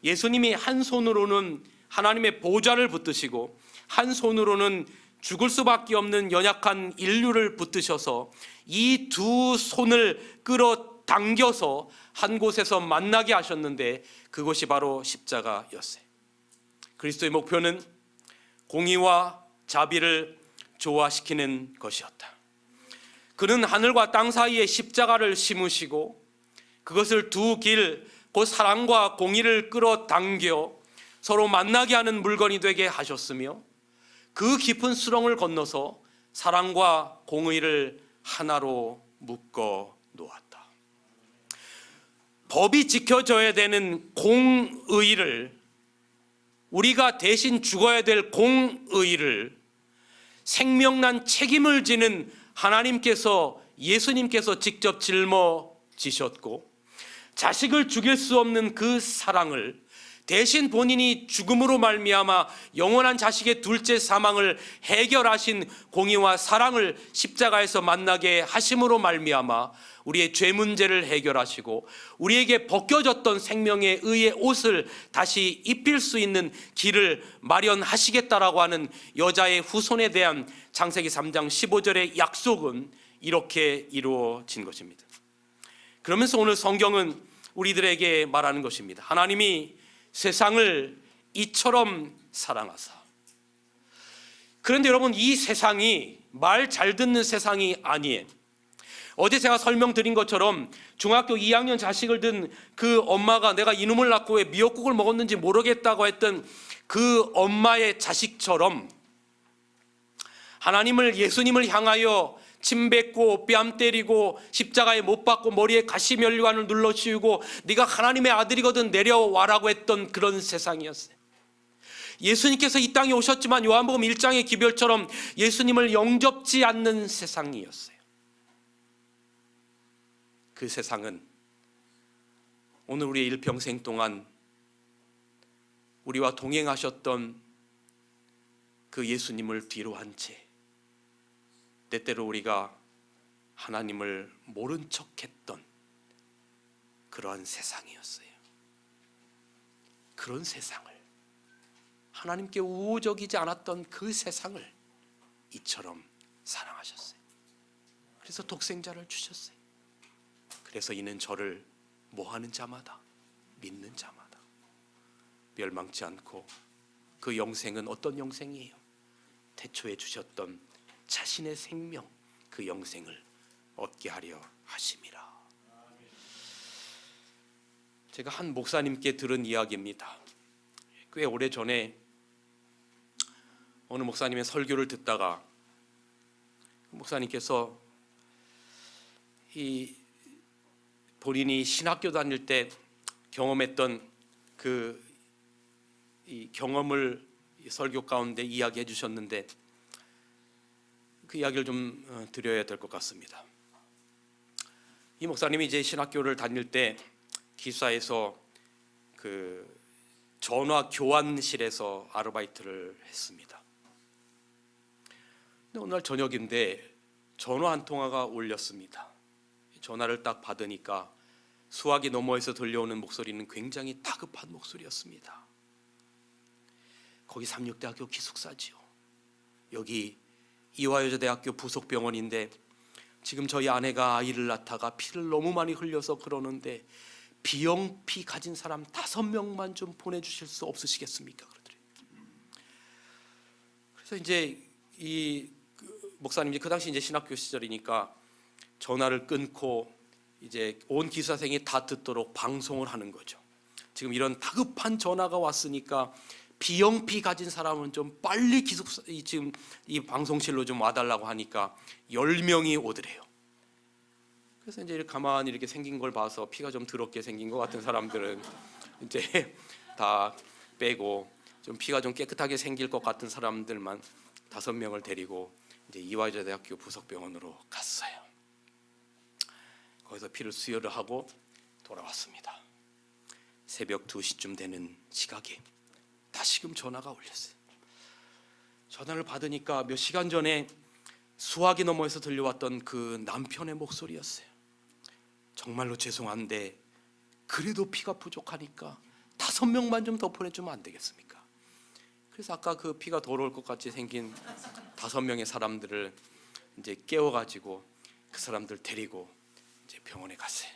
Speaker 1: 예수님이 한 손으로는 하나님의 보좌를 붙드시고 한 손으로는 죽을 수밖에 없는 연약한 인류를 붙드셔서 이 두 손을 끌어당겨서 한 곳에서 만나게 하셨는데 그것이 바로 십자가였어요. 그리스도의 목표는 공의와 자비를 조화시키는 것이었다. 그는 하늘과 땅 사이에 십자가를 심으시고 그것을 두 길, 곧 사랑과 공의를 끌어당겨 서로 만나게 하는 물건이 되게 하셨으며 그 깊은 수렁을 건너서 사랑과 공의를 하나로 묶어 놓았다. 법이 지켜져야 되는 공의를, 우리가 대신 죽어야 될 공의를 생명난 책임을 지는 하나님께서, 예수님께서 직접 짊어지셨고 자식을 죽일 수 없는 그 사랑을 대신 본인이 죽음으로 말미암아 영원한 자식의 둘째 사망을 해결하신 공의와 사랑을 십자가에서 만나게 하심으로 말미암아 우리의 죄 문제를 해결하시고 우리에게 벗겨졌던 생명의 의의 옷을 다시 입힐 수 있는 길을 마련하시겠다라고 하는 여자의 후손에 대한 창세기 3장 15절의 약속은 이렇게 이루어진 것입니다. 그러면서 오늘 성경은 우리들에게 말하는 것입니다. 하나님이 세상을 이처럼 사랑하사. 그런데 여러분, 이 세상이 말 잘 듣는 세상이 아니에요. 어제 제가 설명드린 것처럼 중학교 2학년 자식을 둔 그 엄마가 내가 이놈을 낳고 왜 미역국을 먹었는지 모르겠다고 했던 그 엄마의 자식처럼 하나님을, 예수님을 향하여 침 뱉고 뺨 때리고 십자가에 못 박고 머리에 가시면류관을 눌러 씌우고 네가 하나님의 아들이거든 내려와라고 했던 그런 세상이었어요. 예수님께서 이 땅에 오셨지만 요한복음 1장의 기별처럼 예수님을 영접지 않는 세상이었어요. 그 세상은 오늘 우리의 일평생 동안 우리와 동행하셨던 그 예수님을 뒤로 한 채 때때로 우리가 하나님을 모른 척했던 그러한 세상이었어요. 그런 세상을, 하나님께 우호적이지 않았던 그 세상을 이처럼 사랑하셨어요. 그래서 독생자를 주셨어요. 그래서 이는 저를 뭐하는 자마다, 믿는 자마다 멸망치 않고 그 영생은 어떤 영생이에요? 태초에 주셨던 자신의 생명, 그 영생을 얻게 하려 하심이라. 제가 한 목사님께 들은 이야기입니다. 꽤 오래전에 어느 목사님의 설교를 듣다가 목사님께서 본인이 신학교 다닐 때 경험했던 이 경험을 설교 가운데 이야기해 주셨는데 그 이야기를 좀 드려야 될 것 같습니다. 이 목사님이 이제 신학교를 다닐 때 기숙사에서 그 전화 교환실에서 아르바이트를 했습니다. 근데 어느 날 저녁인데 전화 한 통화가 울렸습니다. 전화를 딱 받으니까 수화기 너머에서 들려오는 목소리는 굉장히 다급한 목소리였습니다. 거기 삼육대학교 기숙사지요. 여기 이화여자대학교 부속병원인데 지금 저희 아내가 아이를 낳다가 피를 너무 많이 흘려서 그러는데 B형피 가진 사람 5명만 좀 보내주실 수 없으시겠습니까? 그러더래요. 그래서 이제 목사님이 그 당시 이제 신학교 시절이니까 전화를 끊고 이제 온 기숙사생이 다 듣도록 방송을 하는 거죠. 지금 이런 다급한 전화가 왔으니까 B형피 가진 사람은 좀 빨리 지금 이 방송실로 좀 와달라고 하니까 10명이 오더래요. 그래서 이제 가만히 이렇게 생긴 걸 봐서 피가 좀 더럽게 생긴 것 같은 사람들은 이제 다 빼고 좀 피가 좀 깨끗하게 생길 것 같은 사람들만 5명을 데리고 이제 이화여자대학교 부속병원으로 갔어요. 거기서 피를 수혈을 하고 돌아왔습니다. 새벽 2시쯤 되는 시각에 다시금 전화가 울렸어요. 전화를 받으니까 몇 시간 전에 수화기 너머에서 들려왔던 그 남편의 목소리였어요. 정말로 죄송한데 그래도 피가 부족하니까 5명만 좀 더 보내주면 안 되겠습니까? 그래서 아까 그 피가 더러울 것 같이 생긴 5명의 사람들을 이제 깨워가지고 그 사람들 데리고 이제 병원에 갔어요.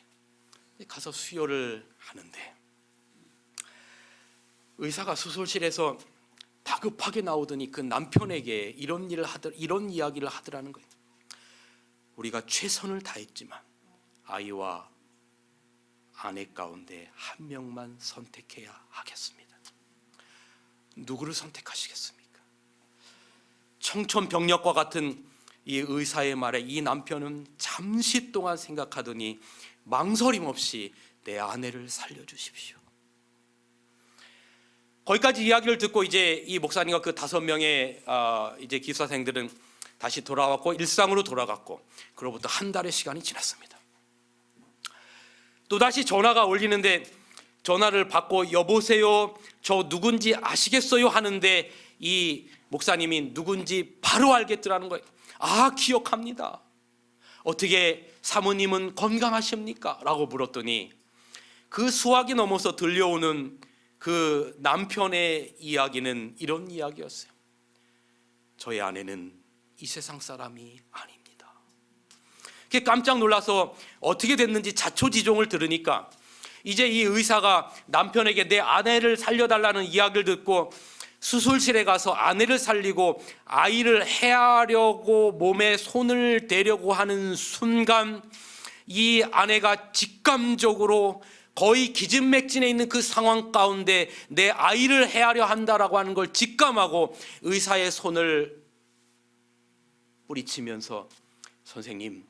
Speaker 1: 가서 수혈을 하는데 의사가 수술실에서 다급하게 나오더니 그 남편에게 이런 이야기를 하더라는 거예요. 우리가 최선을 다했지만 아이와 아내 가운데 한 명만 선택해야 하겠습니다. 누구를 선택하시겠습니까? 청천벽력과 같은 이 의사의 말에 이 남편은 잠시 동안 생각하더니 망설임 없이 내 아내를 살려주십시오. 거기까지 이야기를 듣고 이제 이 목사님과 그 5명의 이제 기숙사생들은 다시 돌아왔고 일상으로 돌아갔고 그로부터 한 달의 시간이 지났습니다. 또다시 전화가 울리는데 전화를 받고 여보세요, 저 누군지 아시겠어요? 하는데 이 목사님이 누군지 바로 알겠더라는 거예요. 아, 기억합니다. 어떻게 사모님은 건강하십니까? 라고 물었더니 그 수화기 넘어서 들려오는 그 남편의 이야기는 이런 이야기였어요. 저희 아내는 이 세상 사람이 아닙니다. 깜짝 놀라서 어떻게 됐는지 자초지종을 들으니까 이제 이 의사가 남편에게 내 아내를 살려달라는 이야기를 듣고 수술실에 가서 아내를 살리고 아이를 해하려고 몸에 손을 대려고 하는 순간 이 아내가 직감적으로 거의 기진맥진에 있는 그 상황 가운데 내 아이를 해하려 한다라고 하는 걸 직감하고 의사의 손을 뿌리치면서 선생님,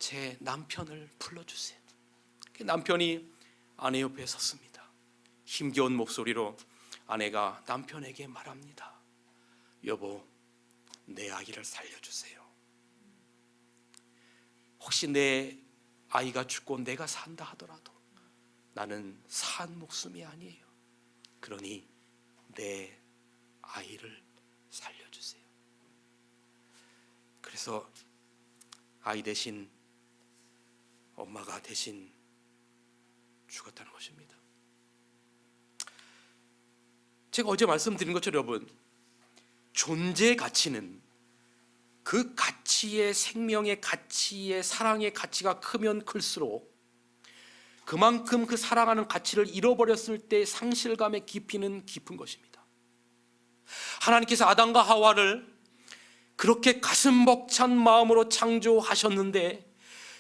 Speaker 1: 제 남편을 불러주세요. 남편이 아내 옆에 섰습니다. 힘겨운 목소리로 아내가 남편에게 말합니다. 여보, 내 아이를 살려주세요. 혹시 내 아이가 죽고 내가 산다 하더라도 나는 산 목숨이 아니에요. 그러니 내 아이를 살려주세요. 그래서 아이 대신 엄마가 대신 죽었다는 것입니다. 제가 어제 말씀드린 것처럼 여러분, 존재의 가치는 그 가치의, 생명의 가치의, 사랑의 가치가 크면 클수록 그만큼 그 사랑하는 가치를 잃어버렸을 때 상실감의 깊이는 깊은 것입니다. 하나님께서 아담과 하와를 그렇게 가슴 벅찬 마음으로 창조하셨는데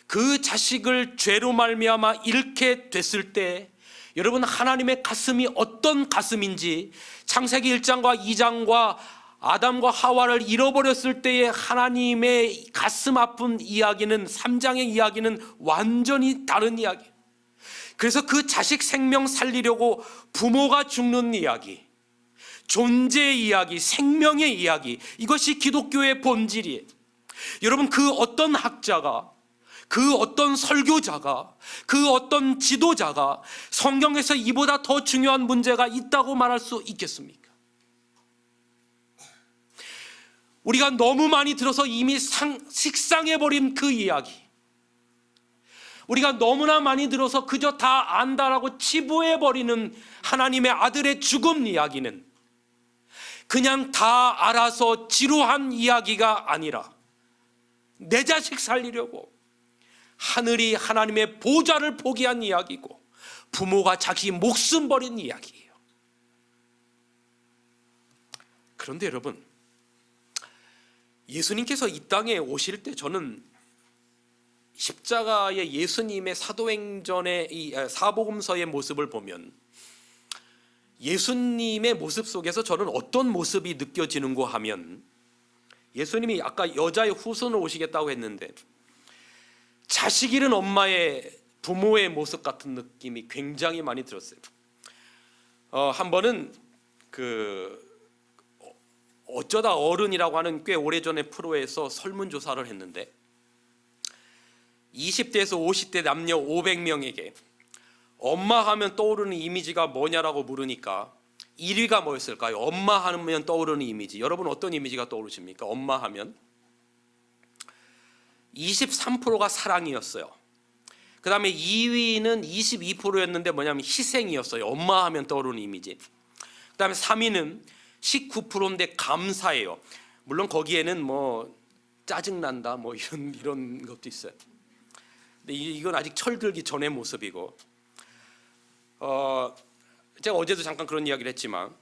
Speaker 1: 그 자식을 죄로 말미암아 잃게 됐을 때 여러분, 하나님의 가슴이 어떤 가슴인지 창세기 1장과 2장과 아담과 하와를 잃어버렸을 때의 하나님의 가슴 아픈 이야기는 3장의 이야기는 완전히 다른 이야기. 그래서 그 자식 생명 살리려고 부모가 죽는 이야기, 존재의 이야기, 생명의 이야기, 이것이 기독교의 본질이에요. 여러분, 그 어떤 학자가, 그 어떤 설교자가, 그 어떤 지도자가 성경에서 이보다 더 중요한 문제가 있다고 말할 수 있겠습니까? 우리가 너무 많이 들어서 이미 식상해버린 그 이야기, 우리가 너무나 많이 들어서 그저 다 안다라고 치부해버리는 하나님의 아들의 죽음 이야기는 그냥 다 알아서 지루한 이야기가 아니라 내 자식 살리려고 하늘이 하나님의 보좌를 포기한 이야기고 부모가 자기 목숨 버린 이야기예요. 그런데 여러분, 예수님께서 이 땅에 오실 때 저는 십자가의 예수님의 사도행전의 이 사복음서의 모습을 보면 예수님의 모습 속에서 저는 어떤 모습이 느껴지는고 하면, 예수님이 아까 여자의 후손으로 오시겠다고 했는데 자식 잃은 엄마의, 부모의 모습 같은 느낌이 굉장히 많이 들었어요. 한 번은 어쩌다 어른이라고 하는 꽤 오래전의 프로에서 설문조사를 했는데 20대에서 50대 남녀 500명에게 엄마 하면 떠오르는 이미지가 뭐냐라고 물으니까 1위가 뭐였을까요? 엄마 하면 떠오르는 이미지. 여러분 어떤 이미지가 떠오르십니까? 엄마 하면 23%가 사랑이었어요. 그 다음에 2위는 22%였는데 뭐냐면 희생이었어요. 엄마 하면 떠오르는 이미지. 그 다음에 3위는 19%인데 감사예요. 물론 거기에는 뭐 짜증난다 뭐 이런 것도 있어요. 근데 이건 아직 철들기 전의 모습이고, 제가 어제도 잠깐 그런 이야기를 했지만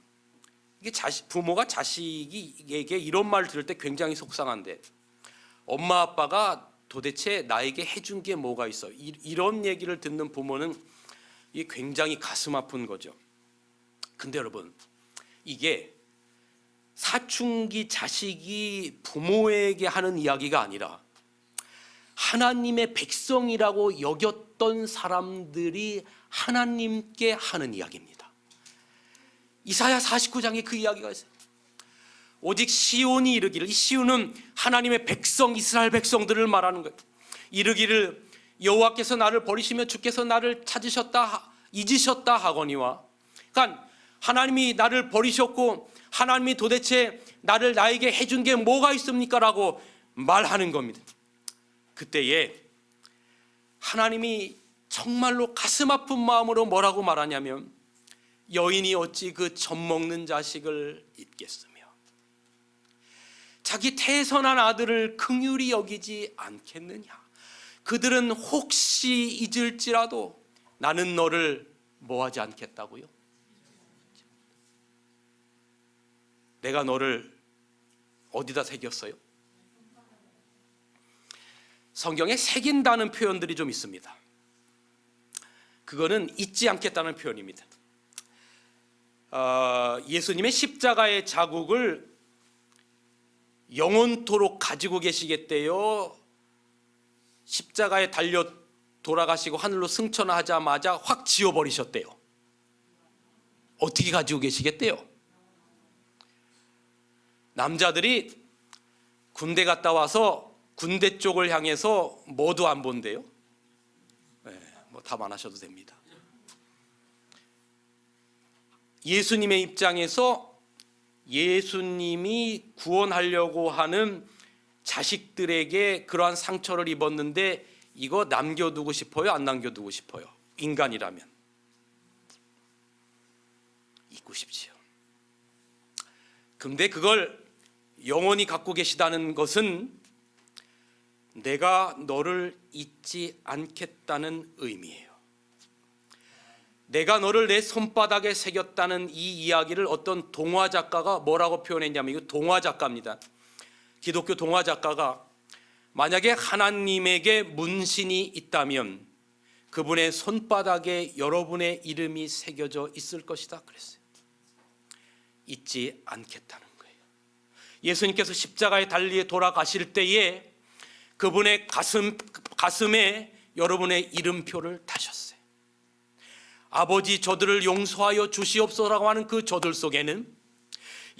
Speaker 1: 이게 부모가 자식에게 이런 말을 들을 때 굉장히 속상한데, 엄마 아빠가 도대체 나에게 해준 게 뭐가 있어? 이런 얘기를 듣는 부모는 이게 굉장히 가슴 아픈 거죠. 근데 여러분, 이게 사춘기 자식이 부모에게 하는 이야기가 아니라 하나님의 백성이라고 여겼던 사람들이 하나님께 하는 이야기입니다. 이사야 49장에 그 이야기가 있어요. 오직 시온이 이르기를, 이 시온은 하나님의 백성, 이스라엘 백성들을 말하는 거예요. 이르기를 여호와께서 나를 버리시며 주께서 나를 찾으셨다 잊으셨다 하거니와, 그러니까 하나님이 나를 버리셨고 하나님이 도대체 나에게 해준 게 뭐가 있습니까? 라고 말하는 겁니다. 그때에 하나님이 정말로 가슴 아픈 마음으로 뭐라고 말하냐면, 여인이 어찌 그 젖먹는 자식을 잊겠으며 자기 태선한 아들을 긍휼히 여기지 않겠느냐. 그들은 혹시 잊을지라도 나는 너를 뭐하지 않겠다고요? 내가 너를 어디다 새겼어요? 성경에 새긴다는 표현들이 좀 있습니다. 그거는 잊지 않겠다는 표현입니다. 예수님의 십자가의 자국을 영원토록 가지고 계시겠대요. 십자가에 달려 돌아가시고 하늘로 승천하자마자 확 지워버리셨대요. 어떻게 가지고 계시겠대요? 남자들이 군대 갔다 와서 군대 쪽을 향해서 뭐도 안 본대요. 답 안 하셔도 됩니다. 예수님의 입장에서 예수님이 구원하려고 하는 자식들에게 그러한 상처를 입었는데 이거 남겨두고 싶어요? 안 남겨두고 싶어요? 인간이라면 잊고 싶지요. 근데 그걸 영원히 갖고 계시다는 것은 내가 너를 잊지 않겠다는 의미예요. 내가 너를 내 손바닥에 새겼다는 이 이야기를 어떤 동화 작가가 뭐라고 표현했냐면, 이거 동화 작가입니다. 기독교 동화 작가가 만약에 하나님에게 문신이 있다면 그분의 손바닥에 여러분의 이름이 새겨져 있을 것이다 그랬어요. 잊지 않겠다는 거예요. 예수님께서 십자가에 달리 돌아가실 때에 그분의 가슴에 여러분의 이름표를 다셨어요. 아버지 저들을 용서하여 주시옵소서라고 하는 그 저들 속에는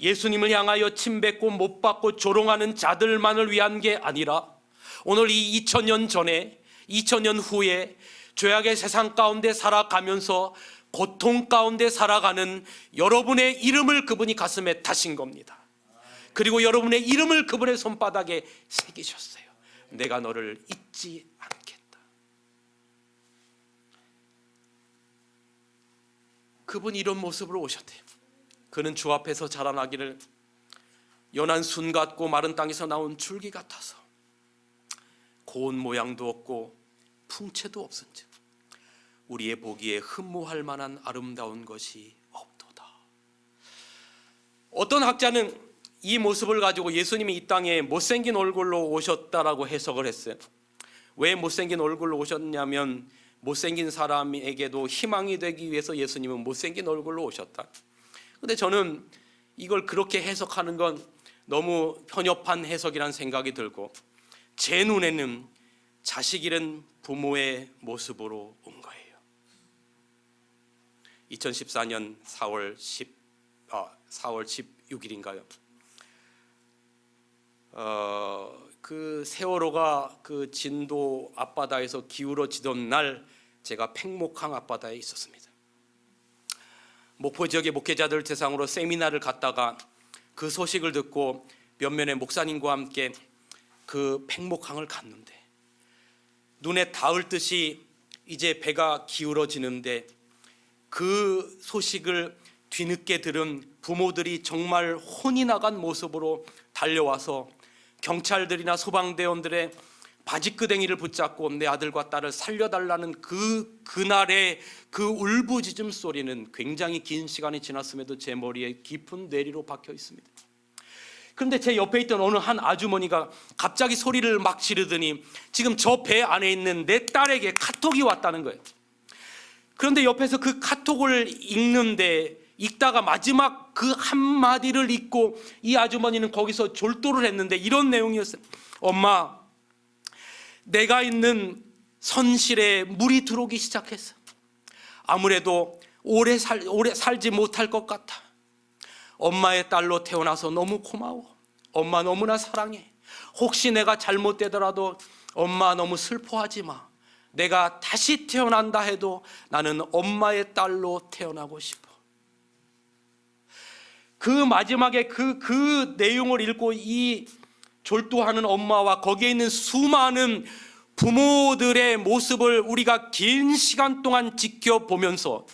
Speaker 1: 예수님을 향하여 침뱉고 못 받고 조롱하는 자들만을 위한 게 아니라 오늘 이 2000년 전에 2000년 후에 죄악의 세상 가운데 살아가면서 고통 가운데 살아가는 여러분의 이름을 그분이 가슴에 다신 겁니다. 그리고 여러분의 이름을 그분의 손바닥에 새기셨어요. 내가 너를 잊지 않겠다. 그분이 이런 모습으로 오셨대요. 그는 주 앞에서 자라나기를 연한 순 같고 마른 땅에서 나온 줄기 같아서 고운 모양도 없고 풍채도 없은즉 우리의 보기에 흠모할 만한 아름다운 것이 없도다. 어떤 학자는 이 모습을 가지고 예수님이 이 땅에 못생긴 얼굴로 오셨다라고 해석을 했어요. 왜 못생긴 얼굴로 오셨냐면 못생긴 사람에게도 희망이 되기 위해서 예수님은 못생긴 얼굴로 오셨다. 근데 저는 이걸 그렇게 해석하는 건 너무 편협한 해석이라는 생각이 들고, 제 눈에는 자식 잃은 부모의 모습으로 온 거예요. 2014년 4월 16일인가요? 그 세월호가 그 진도 앞바다에서 기울어지던 날 제가 팽목항 앞바다에 있었습니다. 목포 지역의 목회자들 대상으로 세미나를 갔다가 그 소식을 듣고 몇몇의 목사님과 함께 그 팽목항을 갔는데 눈에 닿을 듯이 이제 배가 기울어지는데 그 소식을 뒤늦게 들은 부모들이 정말 혼이 나간 모습으로 달려와서 경찰들이나 소방대원들의 바지끄댕이를 붙잡고 내 아들과 딸을 살려달라는 그날의 그 울부짖음 소리는 굉장히 긴 시간이 지났음에도 제 머리에 깊은 뇌리로 박혀 있습니다. 그런데 제 옆에 있던 어느 한 아주머니가 갑자기 소리를 막 지르더니 지금 저 배 안에 있는 내 딸에게 카톡이 왔다는 거예요. 그런데 옆에서 그 카톡을 읽다가 마지막 그 한마디를 읽고 이 아주머니는 거기서 졸도를 했는데 이런 내용이었어요. 엄마, 내가 있는 선실에 물이 들어오기 시작했어. 아무래도 오래 살지 못할 것 같아. 엄마의 딸로 태어나서 너무 고마워. 엄마 너무나 사랑해. 혹시 내가 잘못되더라도 엄마 너무 슬퍼하지 마. 내가 다시 태어난다 해도 나는 엄마의 딸로 태어나고 싶어. 그 마지막에 그 내용을 읽고 이 졸도하는 엄마와 거기에 있는 수많은 부모들의 모습을 우리가 긴 시간 동안 지켜보면서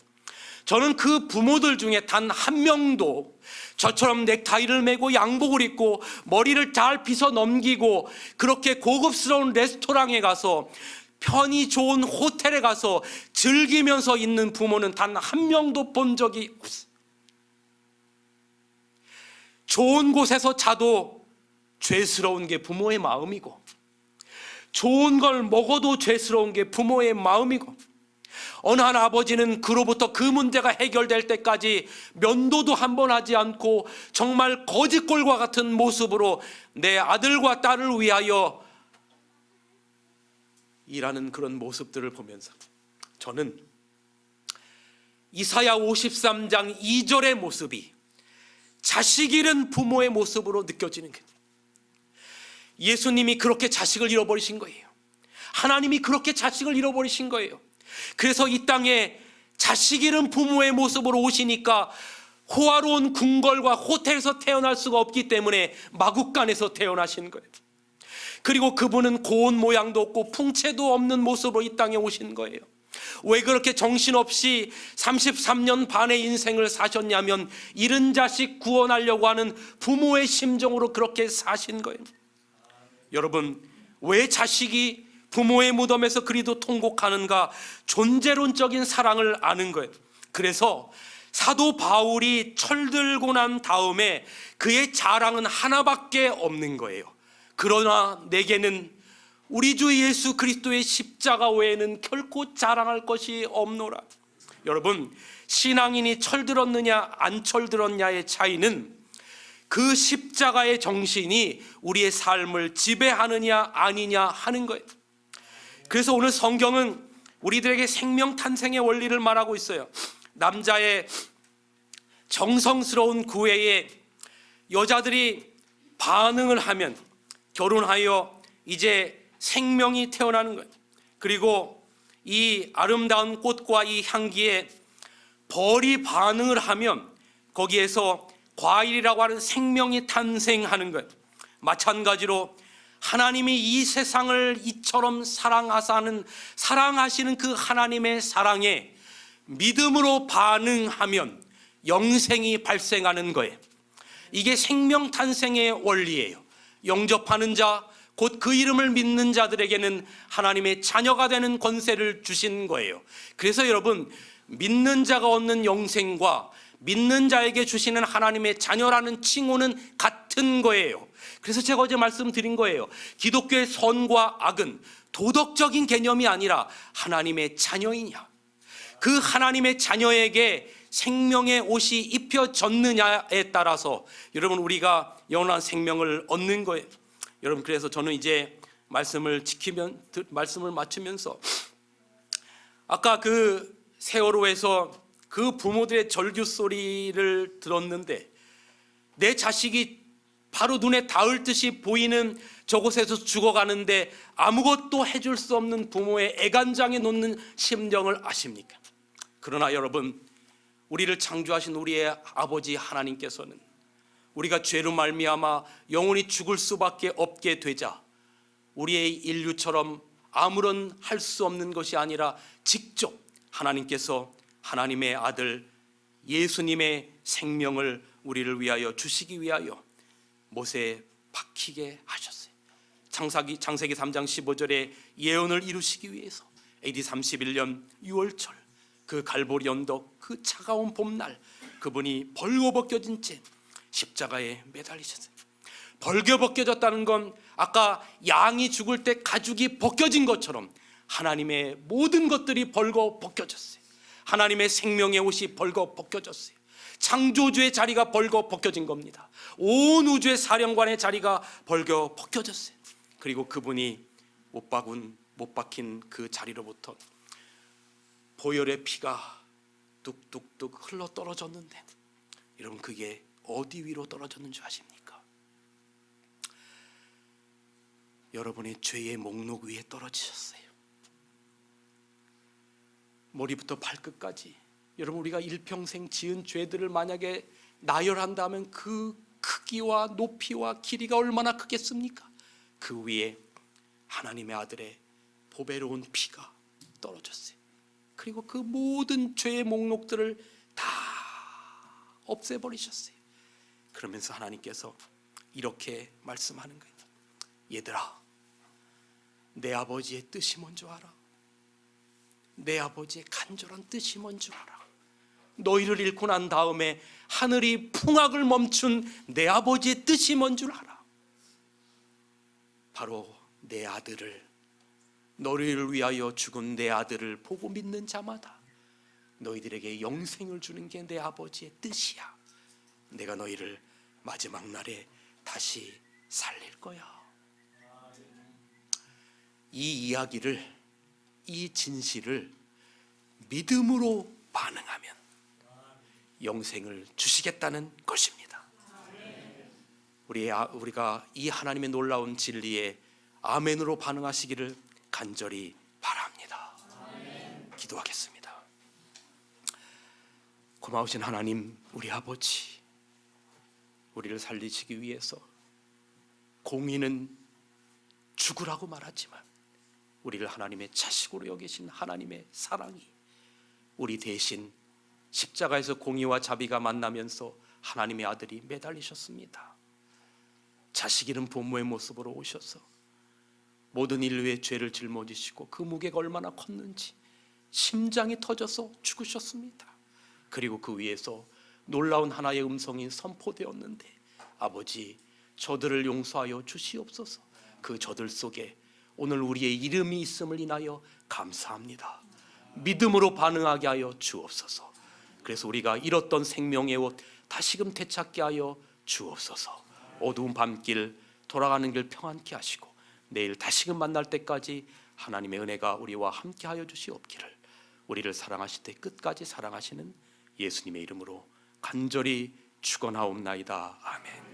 Speaker 1: 저는 그 부모들 중에 단 한 명도 저처럼 넥타이를 매고 양복을 입고 머리를 잘 빗어 넘기고 그렇게 고급스러운 레스토랑에 가서 편히 좋은 호텔에 가서 즐기면서 있는 부모는 단 한 명도 본 적이 없어요. 좋은 곳에서 자도 죄스러운 게 부모의 마음이고, 좋은 걸 먹어도 죄스러운 게 부모의 마음이고, 어느 한 아버지는 그로부터 그 문제가 해결될 때까지 면도도 한 번 하지 않고 정말 거짓골과 같은 모습으로 내 아들과 딸을 위하여 일하는 그런 모습들을 보면서 저는 이사야 53장 2절의 모습이 자식 잃은 부모의 모습으로 느껴지는 거예요. 예수님이 그렇게 자식을 잃어버리신 거예요. 하나님이 그렇게 자식을 잃어버리신 거예요. 그래서 이 땅에 자식 잃은 부모의 모습으로 오시니까 호화로운 궁궐과 호텔에서 태어날 수가 없기 때문에 마국간에서 태어나신 거예요. 그리고 그분은 고운 모양도 없고 풍채도 없는 모습으로 이 땅에 오신 거예요. 왜 그렇게 정신없이 33년 반의 인생을 사셨냐면 잃은 자식 구원하려고 하는 부모의 심정으로 그렇게 사신 거예요. 여러분, 왜 자식이 부모의 무덤에서 그리도 통곡하는가? 존재론적인 사랑을 아는 거예요. 그래서 사도 바울이 철들고 난 다음에 그의 자랑은 하나밖에 없는 거예요. 그러나 내게는 우리 주 예수 그리스도의 십자가 외에는 결코 자랑할 것이 없노라. 여러분, 신앙인이 철들었느냐 안 철들었냐의 차이는 그 십자가의 정신이 우리의 삶을 지배하느냐 아니냐 하는 거예요. 그래서 오늘 성경은 우리들에게 생명 탄생의 원리를 말하고 있어요. 남자의 정성스러운 구애에 여자들이 반응을 하면 결혼하여 이제 생명이 태어나는 거예요. 그리고 이 아름다운 꽃과 이 향기에 벌이 반응을 하면 거기에서 과일이라고 하는 생명이 탄생하는 거예요. 마찬가지로 하나님이 이 세상을 이처럼 사랑하시는 그 하나님의 사랑에 믿음으로 반응하면 영생이 발생하는 거예요. 이게 생명 탄생의 원리예요. 영접하는 자, 곧 그 이름을 믿는 자들에게는 하나님의 자녀가 되는 권세를 주신 거예요. 그래서 여러분, 믿는 자가 얻는 영생과 믿는 자에게 주시는 하나님의 자녀라는 칭호는 같은 거예요. 그래서 제가 어제 말씀드린 거예요. 기독교의 선과 악은 도덕적인 개념이 아니라 하나님의 자녀이냐, 그 하나님의 자녀에게 생명의 옷이 입혀졌느냐에 따라서 여러분 우리가 영원한 생명을 얻는 거예요. 여러분, 그래서 저는 이제 말씀을 맞추면서 아까 그 세월호에서 그 부모들의 절규 소리를 들었는데 내 자식이 바로 눈에 닿을 듯이 보이는 저곳에서 죽어가는데 아무것도 해줄 수 없는 부모의 애간장에 놓는 심정을 아십니까? 그러나 여러분, 우리를 창조하신 우리의 아버지 하나님께서는 우리가 죄로 말미암아 영원히 죽을 수밖에 없게 되자 우리의 인류처럼 아무런 할 수 없는 것이 아니라 직접 하나님께서 하나님의 아들 예수님의 생명을 우리를 위하여 주시기 위하여 못에 박히게 하셨어요. 창세기 3장 15절에 예언을 이루시기 위해서 AD 31년 6월절 그 갈보리 언덕 그 차가운 봄날 그분이 벌거벗겨진 채 십자가에 매달리셨어요. 벌거벗겨졌다는 건 아까 양이 죽을 때 가죽이 벗겨진 것처럼 하나님의 모든 것들이 벌거벗겨졌어요. 하나님의 생명의 옷이 벌거벗겨졌어요. 창조주의 자리가 벌거벗겨진 겁니다. 온 우주의 사령관의 자리가 벌거벗겨졌어요. 그리고 그분이 못 박힌 그 자리로부터 보혈의 피가 뚝뚝뚝 흘러 떨어졌는데 여러분, 그게 어디 위로 떨어졌는 줄 아십니까? 여러분의 죄의 목록 위에 떨어지셨어요. 머리부터 발끝까지. 여러분, 우리가 일평생 지은 죄들을 만약에 나열한다면 그 크기와 높이와 길이가 얼마나 크겠습니까? 그 위에 하나님의 아들의 보배로운 피가 떨어졌어요. 그리고 그 모든 죄의 목록들을 다 없애버리셨어요. 그러면서 하나님께서 이렇게 말씀하는 거예요. 얘들아, 내 아버지의 뜻이 뭔지 알아? 내 아버지의 간절한 뜻이 뭔지 알아? 너희를 잃고 난 다음에 하늘이 풍악을 멈춘 내 아버지의 뜻이 뭔 줄 알아? 바로 내 아들을, 너희를 위하여 죽은 내 아들을 보고 믿는 자마다 너희들에게 영생을 주는 게 내 아버지의 뜻이야. 내가 너희를 마지막 날에 다시 살릴 거야. 이 이야기를, 이 진실을 믿음으로 반응하면 영생을 주시겠다는 것입니다. 우리가 이 하나님의 놀라운 진리에 아멘으로 반응하시기를 간절히 바랍니다. 기도하겠습니다. 고마우신 하나님, 우리 아버지, 우리를 살리시기 위해서 공의는 죽으라고 말하지만 우리를 하나님의 자식으로 여기신 하나님의 사랑이 우리 대신 십자가에서 공의와 자비가 만나면서 하나님의 아들이 매달리셨습니다. 자식 잃은 부모의 모습으로 오셔서 모든 인류의 죄를 짊어지시고 그 무게가 얼마나 컸는지 심장이 터져서 죽으셨습니다. 그리고 그 위에서 놀라운 하나의 음성이 선포되었는데, 아버지, 저들을 용서하여 주시옵소서. 그 저들 속에 오늘 우리의 이름이 있음을 인하여 감사합니다. 믿음으로 반응하게 하여 주옵소서. 그래서 우리가 잃었던 생명의 옷 다시금 되찾게 하여 주옵소서. 어두운 밤길, 돌아가는 길 평안케 하시고 내일 다시금 만날 때까지 하나님의 은혜가 우리와 함께 하여 주시옵기를, 우리를 사랑하실 때 끝까지 사랑하시는 예수님의 이름으로 간절히 축원하옵나이다. 아멘.